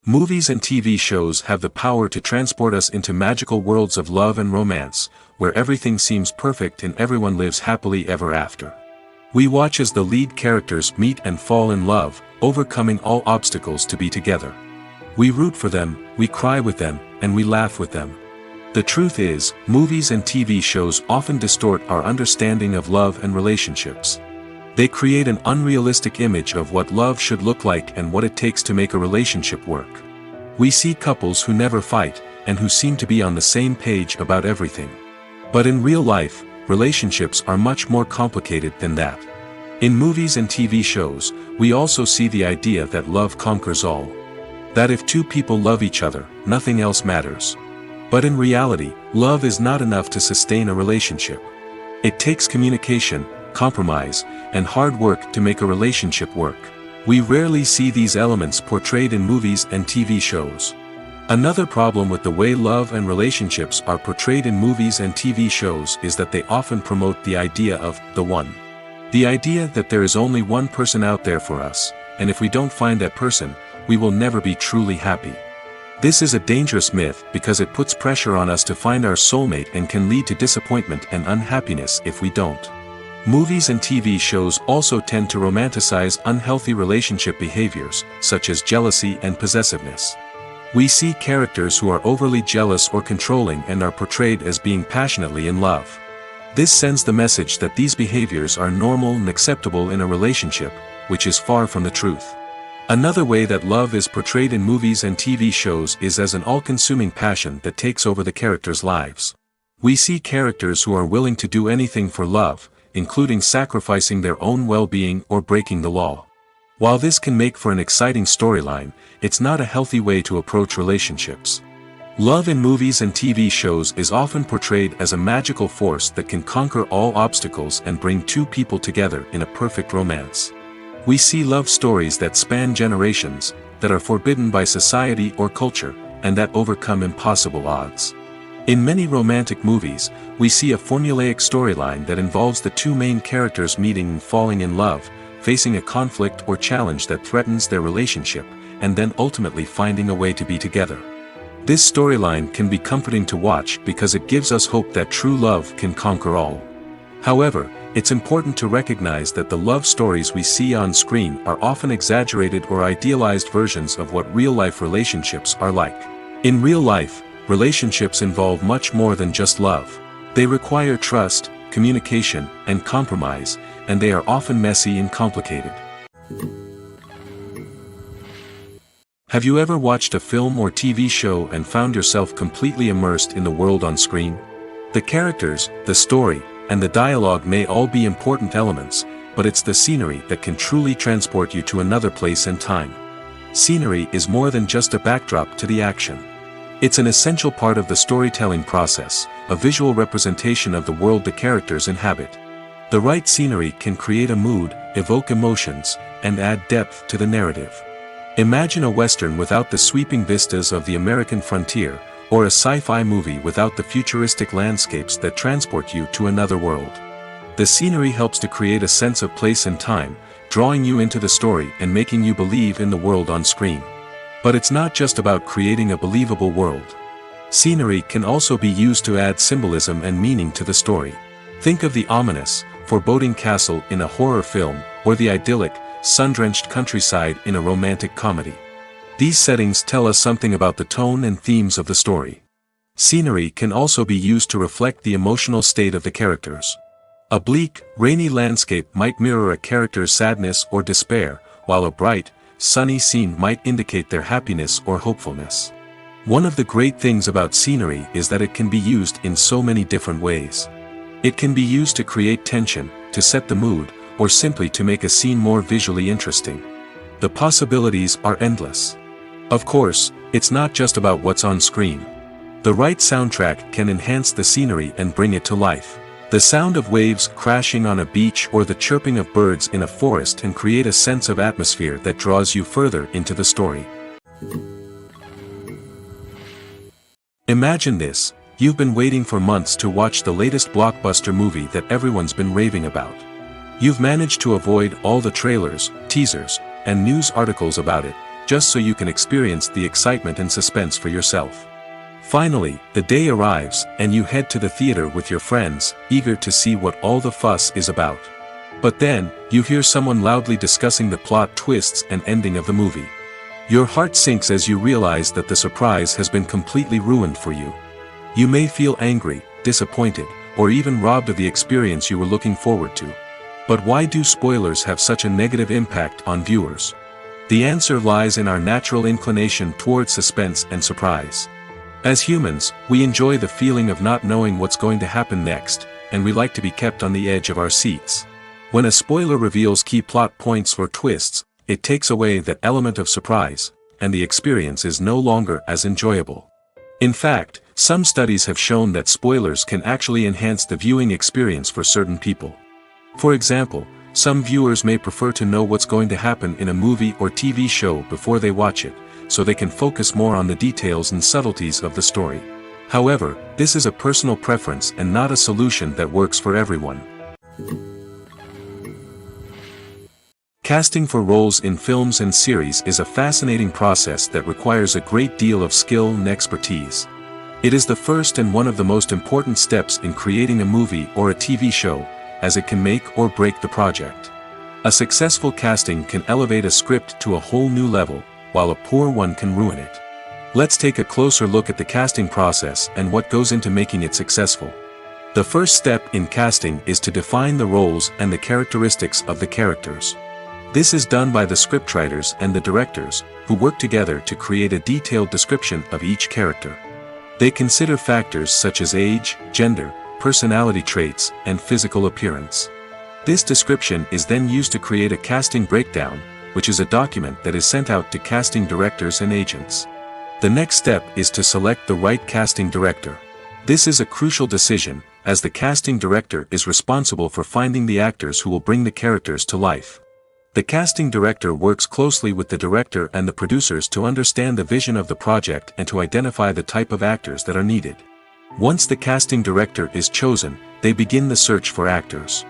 Movies and TV shows have the power to transport us into magical worlds of love and romance, where everything seems perfect and everyone lives happily ever after. We watch as the lead characters meet and fall in love, overcoming all obstacles to be together. We root for them, we cry with them, and we laugh with them. The truth is, movies and TV shows often distort our understanding of love and relationships. They create an unrealistic image of what love should look like and what it takes to make a relationship work. We see couples who never fight, and who seem to be on the same page about everything. But in real life, relationships are much more complicated than that. In movies and TV shows, we also see the idea that love conquers all. That if two people love each other, nothing else matters. But in reality, love is not enough to sustain a relationship. It takes communication, compromise, and hard work to make a relationship work. We rarely see these elements portrayed in movies and TV shows. Another problem with the way love and relationships are portrayed in movies and TV shows is that they often promote the idea of the one. The idea that there is only one person out there for us, and if we don't find that person, we will never be truly happy. This is a dangerous myth because it puts pressure on us to find our soulmate and can lead to disappointment and unhappiness if we don't. Movies and TV shows also tend to romanticize unhealthy relationship behaviors, such as jealousy and possessiveness. We see characters who are overly jealous or controlling and are portrayed as being passionately in love. This sends the message that these behaviors are normal and acceptable in a relationship, which is far from the truth. Another way that love is portrayed in movies and TV shows is as an all-consuming passion that takes over the characters' lives. We see characters who are willing to do anything for love, including sacrificing their own well-being or breaking the law. While this can make for an exciting storyline, it's not a healthy way to approach relationships. Love in movies and TV shows is often portrayed as a magical force that can conquer all obstacles and bring two people together in a perfect romance. We see love stories that span generations, that are forbidden by society or culture, and that overcome impossible odds. In many romantic movies, we see a formulaic storyline that involves the two main characters meeting and falling in love, facing a conflict or challenge that threatens their relationship, and then ultimately finding a way to be together. This storyline can be comforting to watch because it gives us hope that true love can conquer all. However, it's important to recognize that the love stories we see on screen are often exaggerated or idealized versions of what real-life relationships are like. In real life, relationships involve much more than just love. They require trust, communication, and compromise, and they are often messy and complicated. Have you ever watched a film or TV show and found yourself completely immersed in the world on screen? The characters, the story, and the dialogue may all be important elements, but it's the scenery that can truly transport you to another place and time. Scenery is more than just a backdrop to the action. It's an essential part of the storytelling process, a visual representation of the world the characters inhabit. The right scenery can create a mood, evoke emotions, and add depth to the narrative. Imagine a Western without the sweeping vistas of the American frontier, or a sci-fi movie without the futuristic landscapes that transport you to another world. The scenery helps to create a sense of place and time, drawing you into the story and making you believe in the world on screen. But it's not just about creating a believable world. Scenery can also be used to add symbolism and meaning to the story. Think of the ominous, foreboding castle in a horror film, or the idyllic, sun-drenched countryside in a romantic comedy. These settings tell us something about the tone and themes of the story. Scenery can also be used to reflect the emotional state of the characters. A bleak, rainy landscape might mirror a character's sadness or despair, while a bright, sunny scene might indicate their happiness or hopefulness. One of the great things about scenery is that it can be used in so many different ways. It can be used to create tension, to set the mood, or simply to make a scene more visually interesting. The possibilities are endless. Of course, it's not just about what's on screen. The right soundtrack can enhance the scenery and bring it to life. The sound of waves crashing on a beach or the chirping of birds in a forest can create a sense of atmosphere that draws you further into the story. Imagine this: you've been waiting for months to watch the latest blockbuster movie that everyone's been raving about. You've managed to avoid all the trailers, teasers, and news articles about it, just so you can experience the excitement and suspense for yourself. Finally, the day arrives, and you head to the theater with your friends, eager to see what all the fuss is about. But then, you hear someone loudly discussing the plot twists and ending of the movie. Your heart sinks as you realize that the surprise has been completely ruined for you. You may feel angry, disappointed, or even robbed of the experience you were looking forward to. But why do spoilers have such a negative impact on viewers? The answer lies in our natural inclination toward suspense and surprise. As humans, we enjoy the feeling of not knowing what's going to happen next, and we like to be kept on the edge of our seats. When a spoiler reveals key plot points or twists, it takes away that element of surprise, and the experience is no longer as enjoyable. In fact, some studies have shown that spoilers can actually enhance the viewing experience for certain people. For example, some viewers may prefer to know what's going to happen in a movie or TV show before they watch it, so they can focus more on the details and subtleties of the story. However, this is a personal preference and not a solution that works for everyone. Casting for roles in films and series is a fascinating process that requires a great deal of skill and expertise. It is the first and one of the most important steps in creating a movie or a TV show, as it can make or break the project. A successful casting can elevate a script to a whole new level, while a poor one can ruin it. Let's take a closer look at the casting process and what goes into making it successful. The first step in casting is to define the roles and the characteristics of the characters. This is done by the scriptwriters and the directors, who work together to create a detailed description of each character. They consider factors such as age, gender, personality traits, and physical appearance. This description is then used to create a casting breakdown, which is a document that is sent out to casting directors and agents. The next step is to select the right casting director. This is a crucial decision, as the casting director is responsible for finding the actors who will bring the characters to life. The casting director works closely with the director and the producers to understand the vision of the project and to identify the type of actors that are needed. Once the casting director is chosen, they begin the search for actors.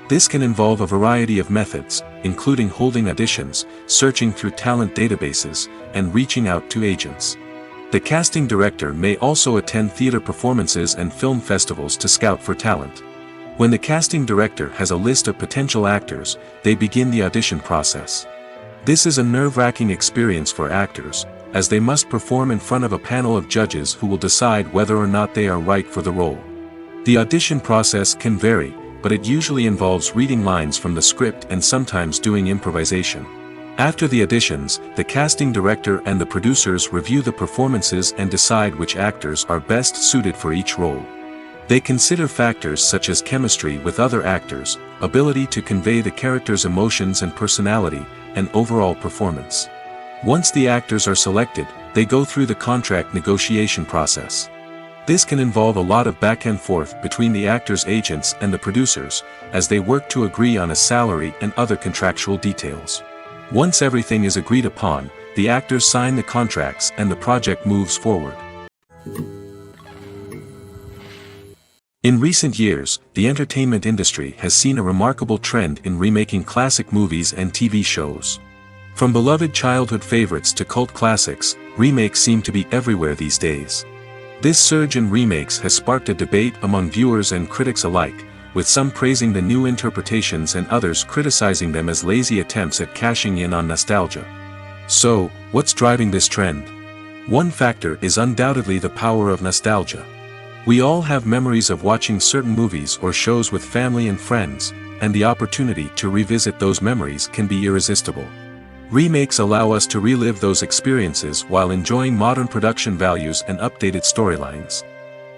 This can involve a variety of methods, including holding auditions, searching through talent databases, and reaching out to agents. The casting director may also attend theater performances and film festivals to scout for talent. When the casting director has a list of potential actors, they begin the audition process. This is a nerve-wracking experience for actors, as they must perform in front of a panel of judges who will decide whether or not they are right for the role. The audition process can vary, but it usually involves reading lines from the script and sometimes doing improvisation. After the auditions, the casting director and the producers review the performances and decide which actors are best suited for each role. They consider factors such as chemistry with other actors, ability to convey the character's emotions and personality, and overall performance. Once the actors are selected, they go through the contract negotiation process. This can involve a lot of back and forth between the actors' agents and the producers, as they work to agree on a salary and other contractual details. Once everything is agreed upon, the actors sign the contracts and the project moves forward. In recent years, the entertainment industry has seen a remarkable trend in remaking classic movies and TV shows. From beloved childhood favorites to cult classics, remakes seem to be everywhere these days. This surge in remakes has sparked a debate among viewers and critics alike, with some praising the new interpretations and others criticizing them as lazy attempts at cashing in on nostalgia. So, what's driving this trend? One factor is undoubtedly the power of nostalgia. We all have memories of watching certain movies or shows with family and friends, and the opportunity to revisit those memories can be irresistible. Remakes allow us to relive those experiences while enjoying modern production values and updated storylines.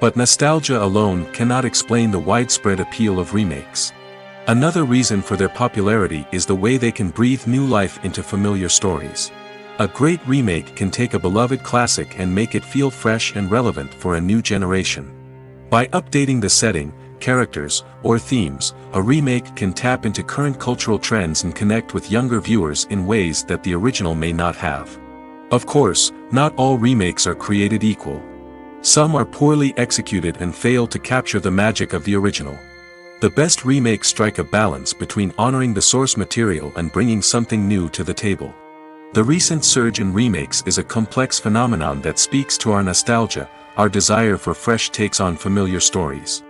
But nostalgia alone cannot explain the widespread appeal of remakes. Another reason for their popularity is the way they can breathe new life into familiar stories. A great remake can take a beloved classic and make it feel fresh and relevant for a new generation. By updating the setting, characters, or themes, a remake can tap into current cultural trends and connect with younger viewers in ways that the original may not have. Of course, not all remakes are created equal. Some are poorly executed and fail to capture the magic of the original. The best remakes strike a balance between honoring the source material and bringing something new to the table. The recent surge in remakes is a complex phenomenon that speaks to our nostalgia, our desire for fresh takes on familiar stories.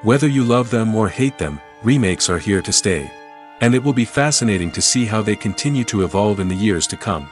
Whether you love them or hate them, remakes are here to stay. And it will be fascinating to see how they continue to evolve in the years to come.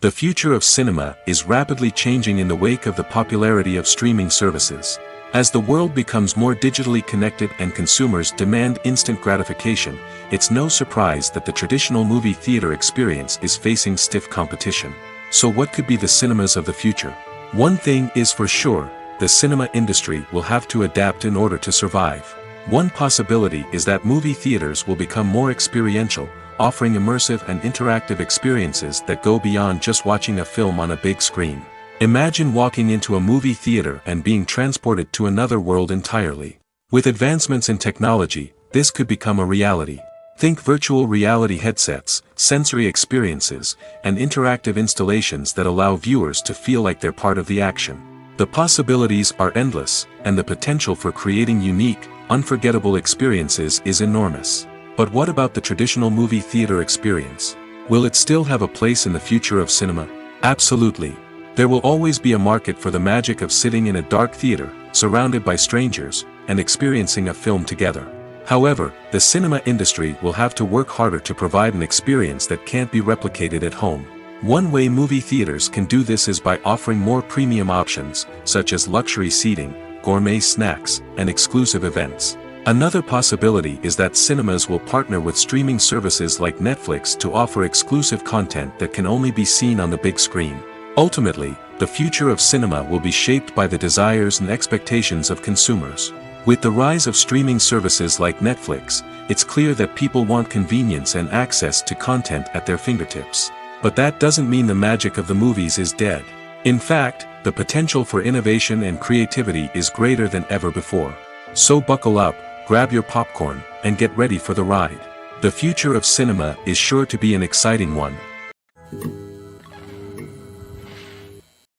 The future of cinema is rapidly changing in the wake of the popularity of streaming services. As the world becomes more digitally connected and consumers demand instant gratification, it's no surprise that the traditional movie theater experience is facing stiff competition. So what could be the cinemas of the future? One thing is for sure, the cinema industry will have to adapt in order to survive. One possibility is that movie theaters will become more experiential, offering immersive and interactive experiences that go beyond just watching a film on a big screen. Imagine walking into a movie theater and being transported to another world entirely. With advancements in technology, this could become a reality. Think virtual reality headsets, sensory experiences, and interactive installations that allow viewers to feel like they're part of the action. The possibilities are endless, and the potential for creating unique, unforgettable experiences is enormous. But what about the traditional movie theater experience? Will it still have a place in the future of cinema? Absolutely. There will always be a market for the magic of sitting in a dark theater, surrounded by strangers, and experiencing a film together. However, the cinema industry will have to work harder to provide an experience that can't be replicated at home. One way movie theaters can do this is by offering more premium options, such as luxury seating, gourmet snacks, and exclusive events. Another possibility is that cinemas will partner with streaming services like Netflix to offer exclusive content that can only be seen on the big screen. Ultimately, the future of cinema will be shaped by the desires and expectations of consumers. With the rise of streaming services like Netflix, it's clear that people want convenience and access to content at their fingertips. But that doesn't mean the magic of the movies is dead. In fact, the potential for innovation and creativity is greater than ever before. So buckle up, grab your popcorn, and get ready for the ride. The future of cinema is sure to be an exciting one.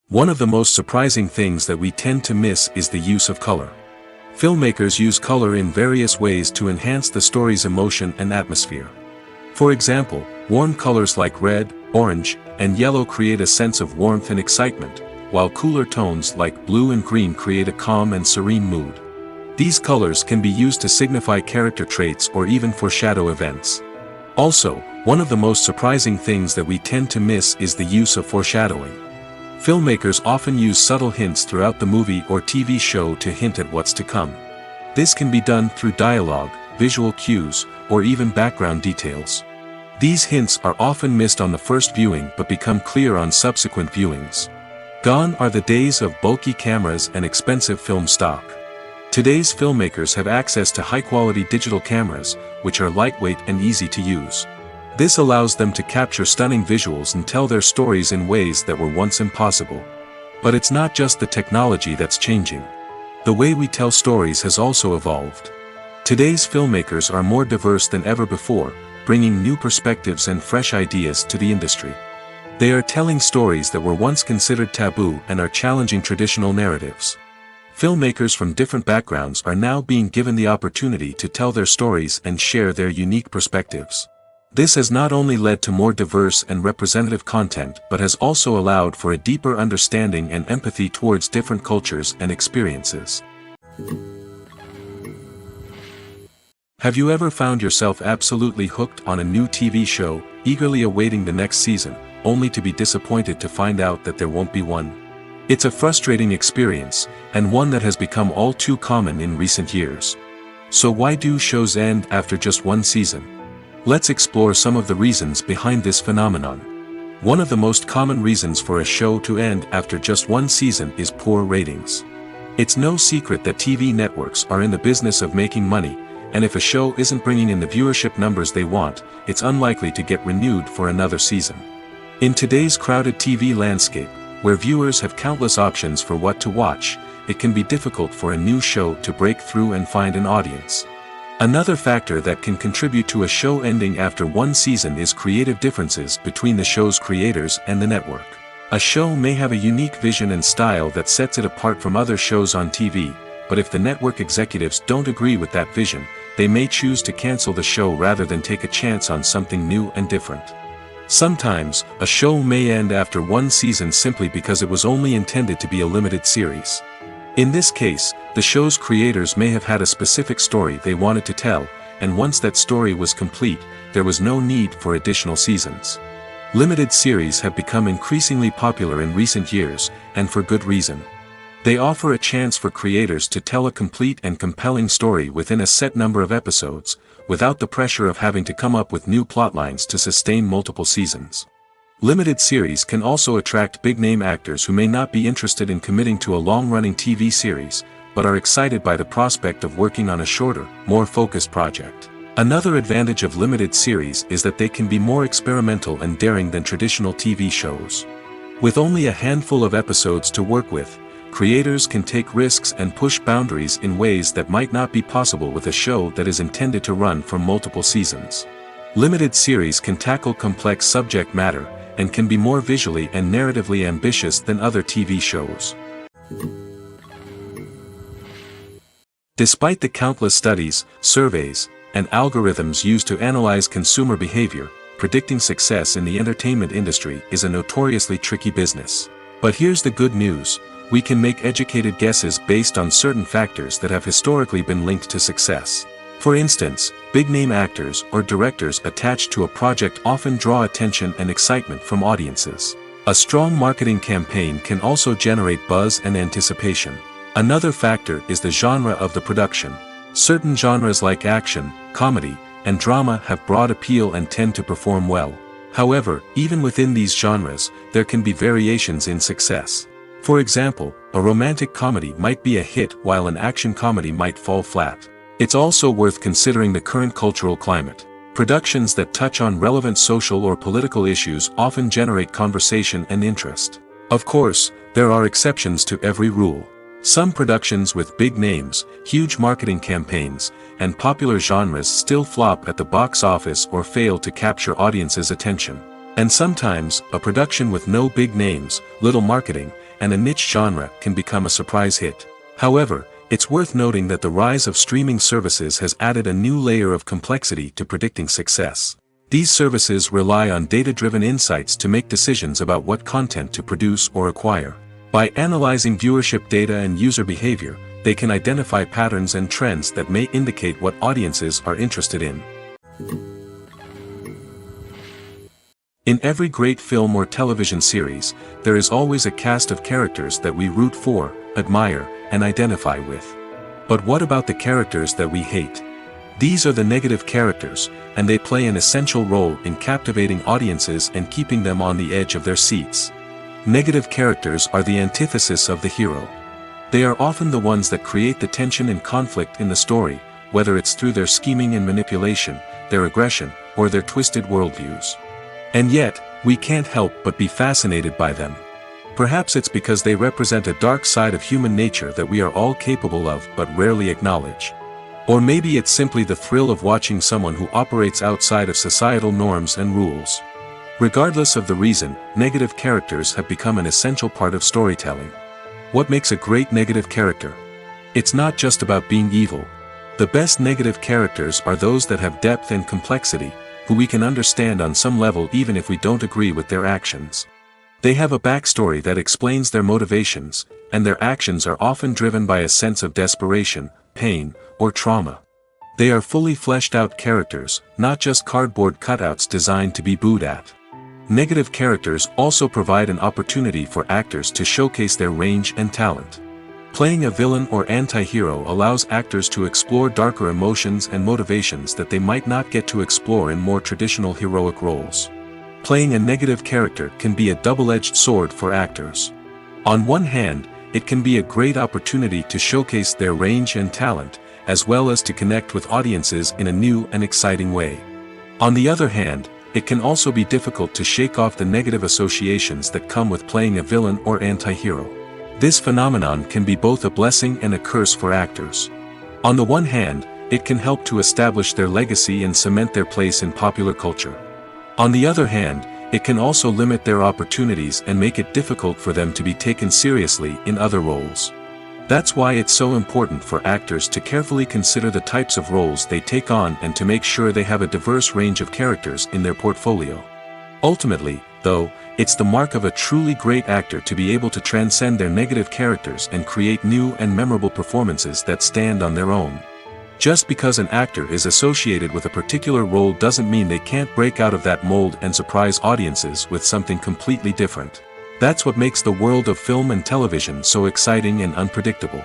One of the most surprising things that we tend to miss is the use of color. Filmmakers use color in various ways to enhance the story's emotion and atmosphere. For example, warm colors like red, orange, and yellow create a sense of warmth and excitement, while cooler tones like blue and green create a calm and serene mood. These colors can be used to signify character traits or even foreshadow events. Also, one of the most surprising things that we tend to miss is the use of foreshadowing. Filmmakers often use subtle hints throughout the movie or TV show to hint at what's to come. This can be done through dialogue, visual cues, or even background details. These hints are often missed on the first viewing but become clear on subsequent viewings. Gone are the days of bulky cameras and expensive film stock. Today's filmmakers have access to high-quality digital cameras, which are lightweight and easy to use. This allows them to capture stunning visuals and tell their stories in ways that were once impossible. But it's not just the technology that's changing. The way we tell stories has also evolved. Today's filmmakers are more diverse than ever before, bringing new perspectives and fresh ideas to the industry. They are telling stories that were once considered taboo and are challenging traditional narratives. Filmmakers from different backgrounds are now being given the opportunity to tell their stories and share their unique perspectives. This has not only led to more diverse and representative content but has also allowed for a deeper understanding and empathy towards different cultures and experiences. Have you ever found yourself absolutely hooked on a new TV show, eagerly awaiting the next season, only to be disappointed to find out that there won't be one? It's a frustrating experience, and one that has become all too common in recent years. So why do shows end after just one season? Let's explore some of the reasons behind this phenomenon. One of the most common reasons for a show to end after just one season is poor ratings. It's no secret that TV networks are in the business of making money, and if a show isn't bringing in the viewership numbers they want, it's unlikely to get renewed for another season. In today's crowded TV landscape, where viewers have countless options for what to watch, it can be difficult for a new show to break through and find an audience. Another factor that can contribute to a show ending after one season is creative differences between the show's creators and the network. A show may have a unique vision and style that sets it apart from other shows on TV, but if the network executives don't agree with that vision, they may choose to cancel the show rather than take a chance on something new and different. Sometimes, a show may end after one season simply because it was only intended to be a limited series. In this case, the show's creators may have had a specific story they wanted to tell, and once that story was complete, there was no need for additional seasons. Limited series have become increasingly popular in recent years, and for good reason. They offer a chance for creators to tell a complete and compelling story within a set number of episodes, without the pressure of having to come up with new plotlines to sustain multiple seasons. Limited series can also attract big-name actors who may not be interested in committing to a long-running TV series, but are excited by the prospect of working on a shorter, more focused project. Another advantage of limited series is that they can be more experimental and daring than traditional TV shows. With only a handful of episodes to work with, creators can take risks and push boundaries in ways that might not be possible with a show that is intended to run for multiple seasons. Limited series can tackle complex subject matter, and can be more visually and narratively ambitious than other TV shows. Despite the countless studies, surveys, and algorithms used to analyze consumer behavior, predicting success in the entertainment industry is a notoriously tricky business. But here's the good news: we can make educated guesses based on certain factors that have historically been linked to success. For instance, big-name actors or directors attached to a project often draw attention and excitement from audiences. A strong marketing campaign can also generate buzz and anticipation. Another factor is the genre of the production. Certain genres like action, comedy, and drama have broad appeal and tend to perform well. However, even within these genres, there can be variations in success. For example, a romantic comedy might be a hit while an action comedy might fall flat. It's also worth considering the current cultural climate. Productions that touch on relevant social or political issues often generate conversation and interest. Of course, there are exceptions to every rule. Some productions with big names, huge marketing campaigns, and popular genres still flop at the box office or fail to capture audiences' attention. And sometimes, a production with no big names, little marketing, and a niche genre can become a surprise hit. However, it's worth noting that the rise of streaming services has added a new layer of complexity to predicting success. These services rely on data-driven insights to make decisions about what content to produce or acquire. By analyzing viewership data and user behavior, they can identify patterns and trends that may indicate what audiences are interested in. In every great film or television series, there is always a cast of characters that we root for, admire, and identify with. But what about the characters that we hate? These are the negative characters, and they play an essential role in captivating audiences and keeping them on the edge of their seats. Negative characters are the antithesis of the hero. They are often the ones that create the tension and conflict in the story, whether it's through their scheming and manipulation, their aggression, or their twisted worldviews. And yet, we can't help but be fascinated by them. Perhaps it's because they represent a dark side of human nature that we are all capable of but rarely acknowledge. Or maybe it's simply the thrill of watching someone who operates outside of societal norms and rules. Regardless of the reason, negative characters have become an essential part of storytelling. What makes a great negative character? It's not just about being evil. The best negative characters are those that have depth and complexity, who we can understand on some level even if we don't agree with their actions. They have a backstory that explains their motivations, and their actions are often driven by a sense of desperation, pain, or trauma. They are fully fleshed out characters, not just cardboard cutouts designed to be booed at. Negative characters also provide an opportunity for actors to showcase their range and talent. Playing a villain or anti-hero allows actors to explore darker emotions and motivations that they might not get to explore in more traditional heroic roles. Playing a negative character can be a double-edged sword for actors. On one hand, it can be a great opportunity to showcase their range and talent, as well as to connect with audiences in a new and exciting way. On the other hand, it can also be difficult to shake off the negative associations that come with playing a villain or anti-hero. This phenomenon can be both a blessing and a curse for actors. On the one hand, it can help to establish their legacy and cement their place in popular culture. On the other hand, it can also limit their opportunities and make it difficult for them to be taken seriously in other roles. That's why it's so important for actors to carefully consider the types of roles they take on and to make sure they have a diverse range of characters in their portfolio. Ultimately, though, it's the mark of a truly great actor to be able to transcend their negative characters and create new and memorable performances that stand on their own. Just because an actor is associated with a particular role doesn't mean they can't break out of that mold and surprise audiences with something completely different. That's what makes the world of film and television so exciting and unpredictable.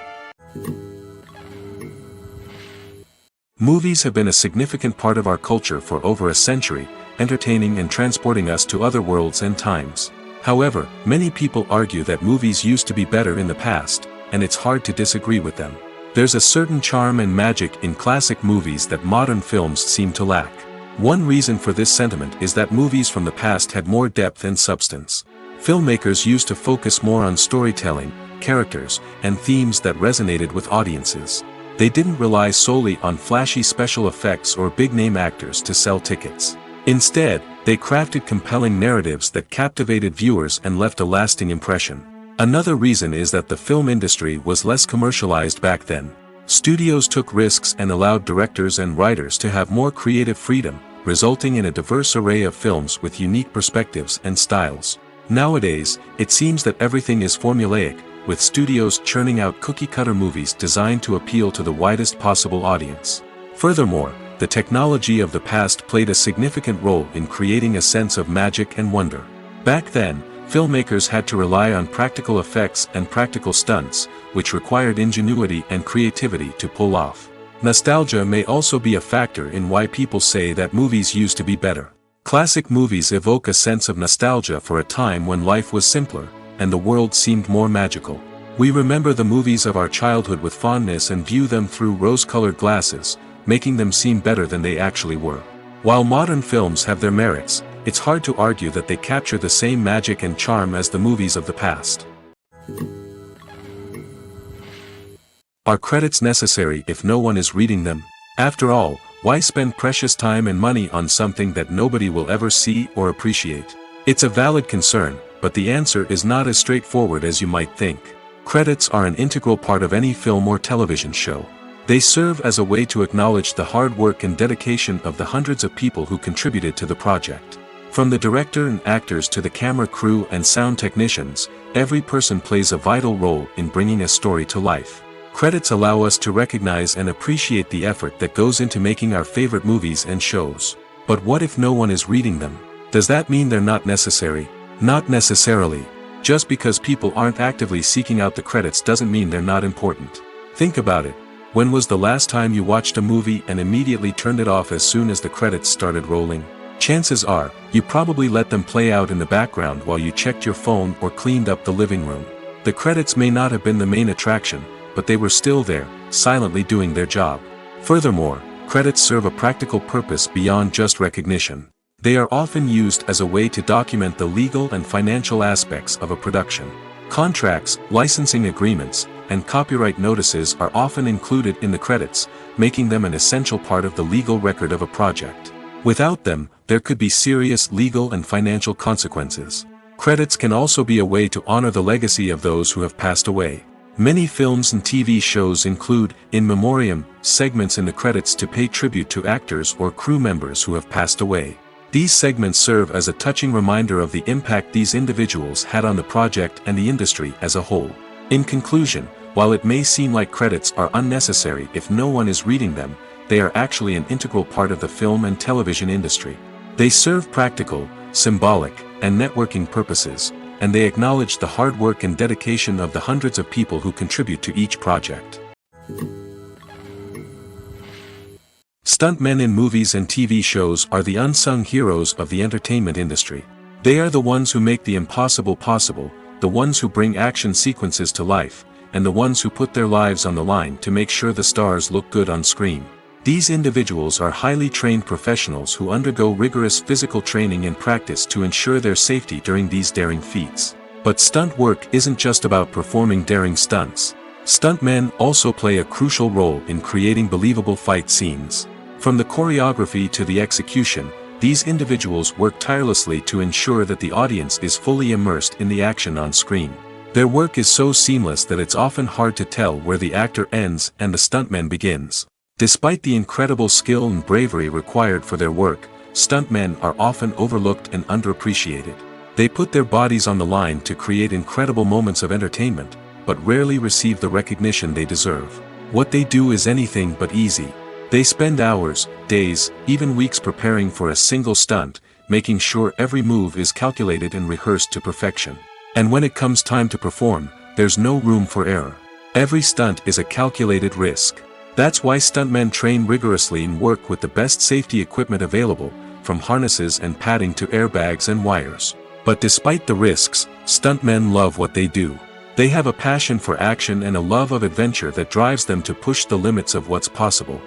Movies have been a significant part of our culture for over a century, entertaining and transporting us to other worlds and times. However, many people argue that movies used to be better in the past, and it's hard to disagree with them. There's a certain charm and magic in classic movies that modern films seem to lack. One reason for this sentiment is that movies from the past had more depth and substance. Filmmakers used to focus more on storytelling, characters, and themes that resonated with audiences. They didn't rely solely on flashy special effects or big-name actors to sell tickets. Instead, they crafted compelling narratives that captivated viewers and left a lasting impression. Another reason is that the film industry was less commercialized back then. Studios took risks and allowed directors and writers to have more creative freedom, resulting in a diverse array of films with unique perspectives and styles. Nowadays, it seems that everything is formulaic, with studios churning out cookie-cutter movies designed to appeal to the widest possible audience. Furthermore, the technology of the past played a significant role in creating a sense of magic and wonder. Back then, filmmakers had to rely on practical effects and practical stunts, which required ingenuity and creativity to pull off. Nostalgia may also be a factor in why people say that movies used to be better. Classic movies evoke a sense of nostalgia for a time when life was simpler, and the world seemed more magical. We remember the movies of our childhood with fondness and view them through rose-colored glasses, making them seem better than they actually were. While modern films have their merits, it's hard to argue that they capture the same magic and charm as the movies of the past. Are credits necessary if no one is reading them? After all, why spend precious time and money on something that nobody will ever see or appreciate? It's a valid concern, but the answer is not as straightforward as you might think. Credits are an integral part of any film or television show. They serve as a way to acknowledge the hard work and dedication of the hundreds of people who contributed to the project. From the director and actors to the camera crew and sound technicians, every person plays a vital role in bringing a story to life. Credits allow us to recognize and appreciate the effort that goes into making our favorite movies and shows. But what if no one is reading them? Does that mean they're not necessary? Not necessarily. Just because people aren't actively seeking out the credits doesn't mean they're not important. Think about it. When was the last time you watched a movie and immediately turned it off as soon as the credits started rolling? Chances are, you probably let them play out in the background while you checked your phone or cleaned up the living room. The credits may not have been the main attraction, but they were still there, silently doing their job. Furthermore, credits serve a practical purpose beyond just recognition. They are often used as a way to document the legal and financial aspects of a production. Contracts, licensing agreements, and copyright notices are often included in the credits, making them an essential part of the legal record of a project. Without them, there could be serious legal and financial consequences. Credits can also be a way to honor the legacy of those who have passed away. Many films and TV shows include, in memoriam, segments in the credits to pay tribute to actors or crew members who have passed away. These segments serve as a touching reminder of the impact these individuals had on the project and the industry as a whole. In conclusion, while it may seem like credits are unnecessary if no one is reading them, they are actually an integral part of the film and television industry. They serve practical, symbolic, and networking purposes, and they acknowledge the hard work and dedication of the hundreds of people who contribute to each project. Stuntmen in movies and TV shows are the unsung heroes of the entertainment industry. They are the ones who make the impossible possible, the ones who bring action sequences to life, and the ones who put their lives on the line to make sure the stars look good on screen. These individuals are highly trained professionals who undergo rigorous physical training and practice to ensure their safety during these daring feats. But stunt work isn't just about performing daring stunts. Stuntmen also play a crucial role in creating believable fight scenes. From the choreography to the execution, these individuals work tirelessly to ensure that the audience is fully immersed in the action on screen. Their work is so seamless that it's often hard to tell where the actor ends and the stuntman begins. Despite the incredible skill and bravery required for their work, stuntmen are often overlooked and underappreciated. They put their bodies on the line to create incredible moments of entertainment, but rarely receive the recognition they deserve. What they do is anything but easy. They spend hours, days, even weeks preparing for a single stunt, making sure every move is calculated and rehearsed to perfection. And when it comes time to perform, there's no room for error. Every stunt is a calculated risk. That's why stuntmen train rigorously and work with the best safety equipment available, from harnesses and padding to airbags and wires. But despite the risks, stuntmen love what they do. They have a passion for action and a love of adventure that drives them to push the limits of what's possible.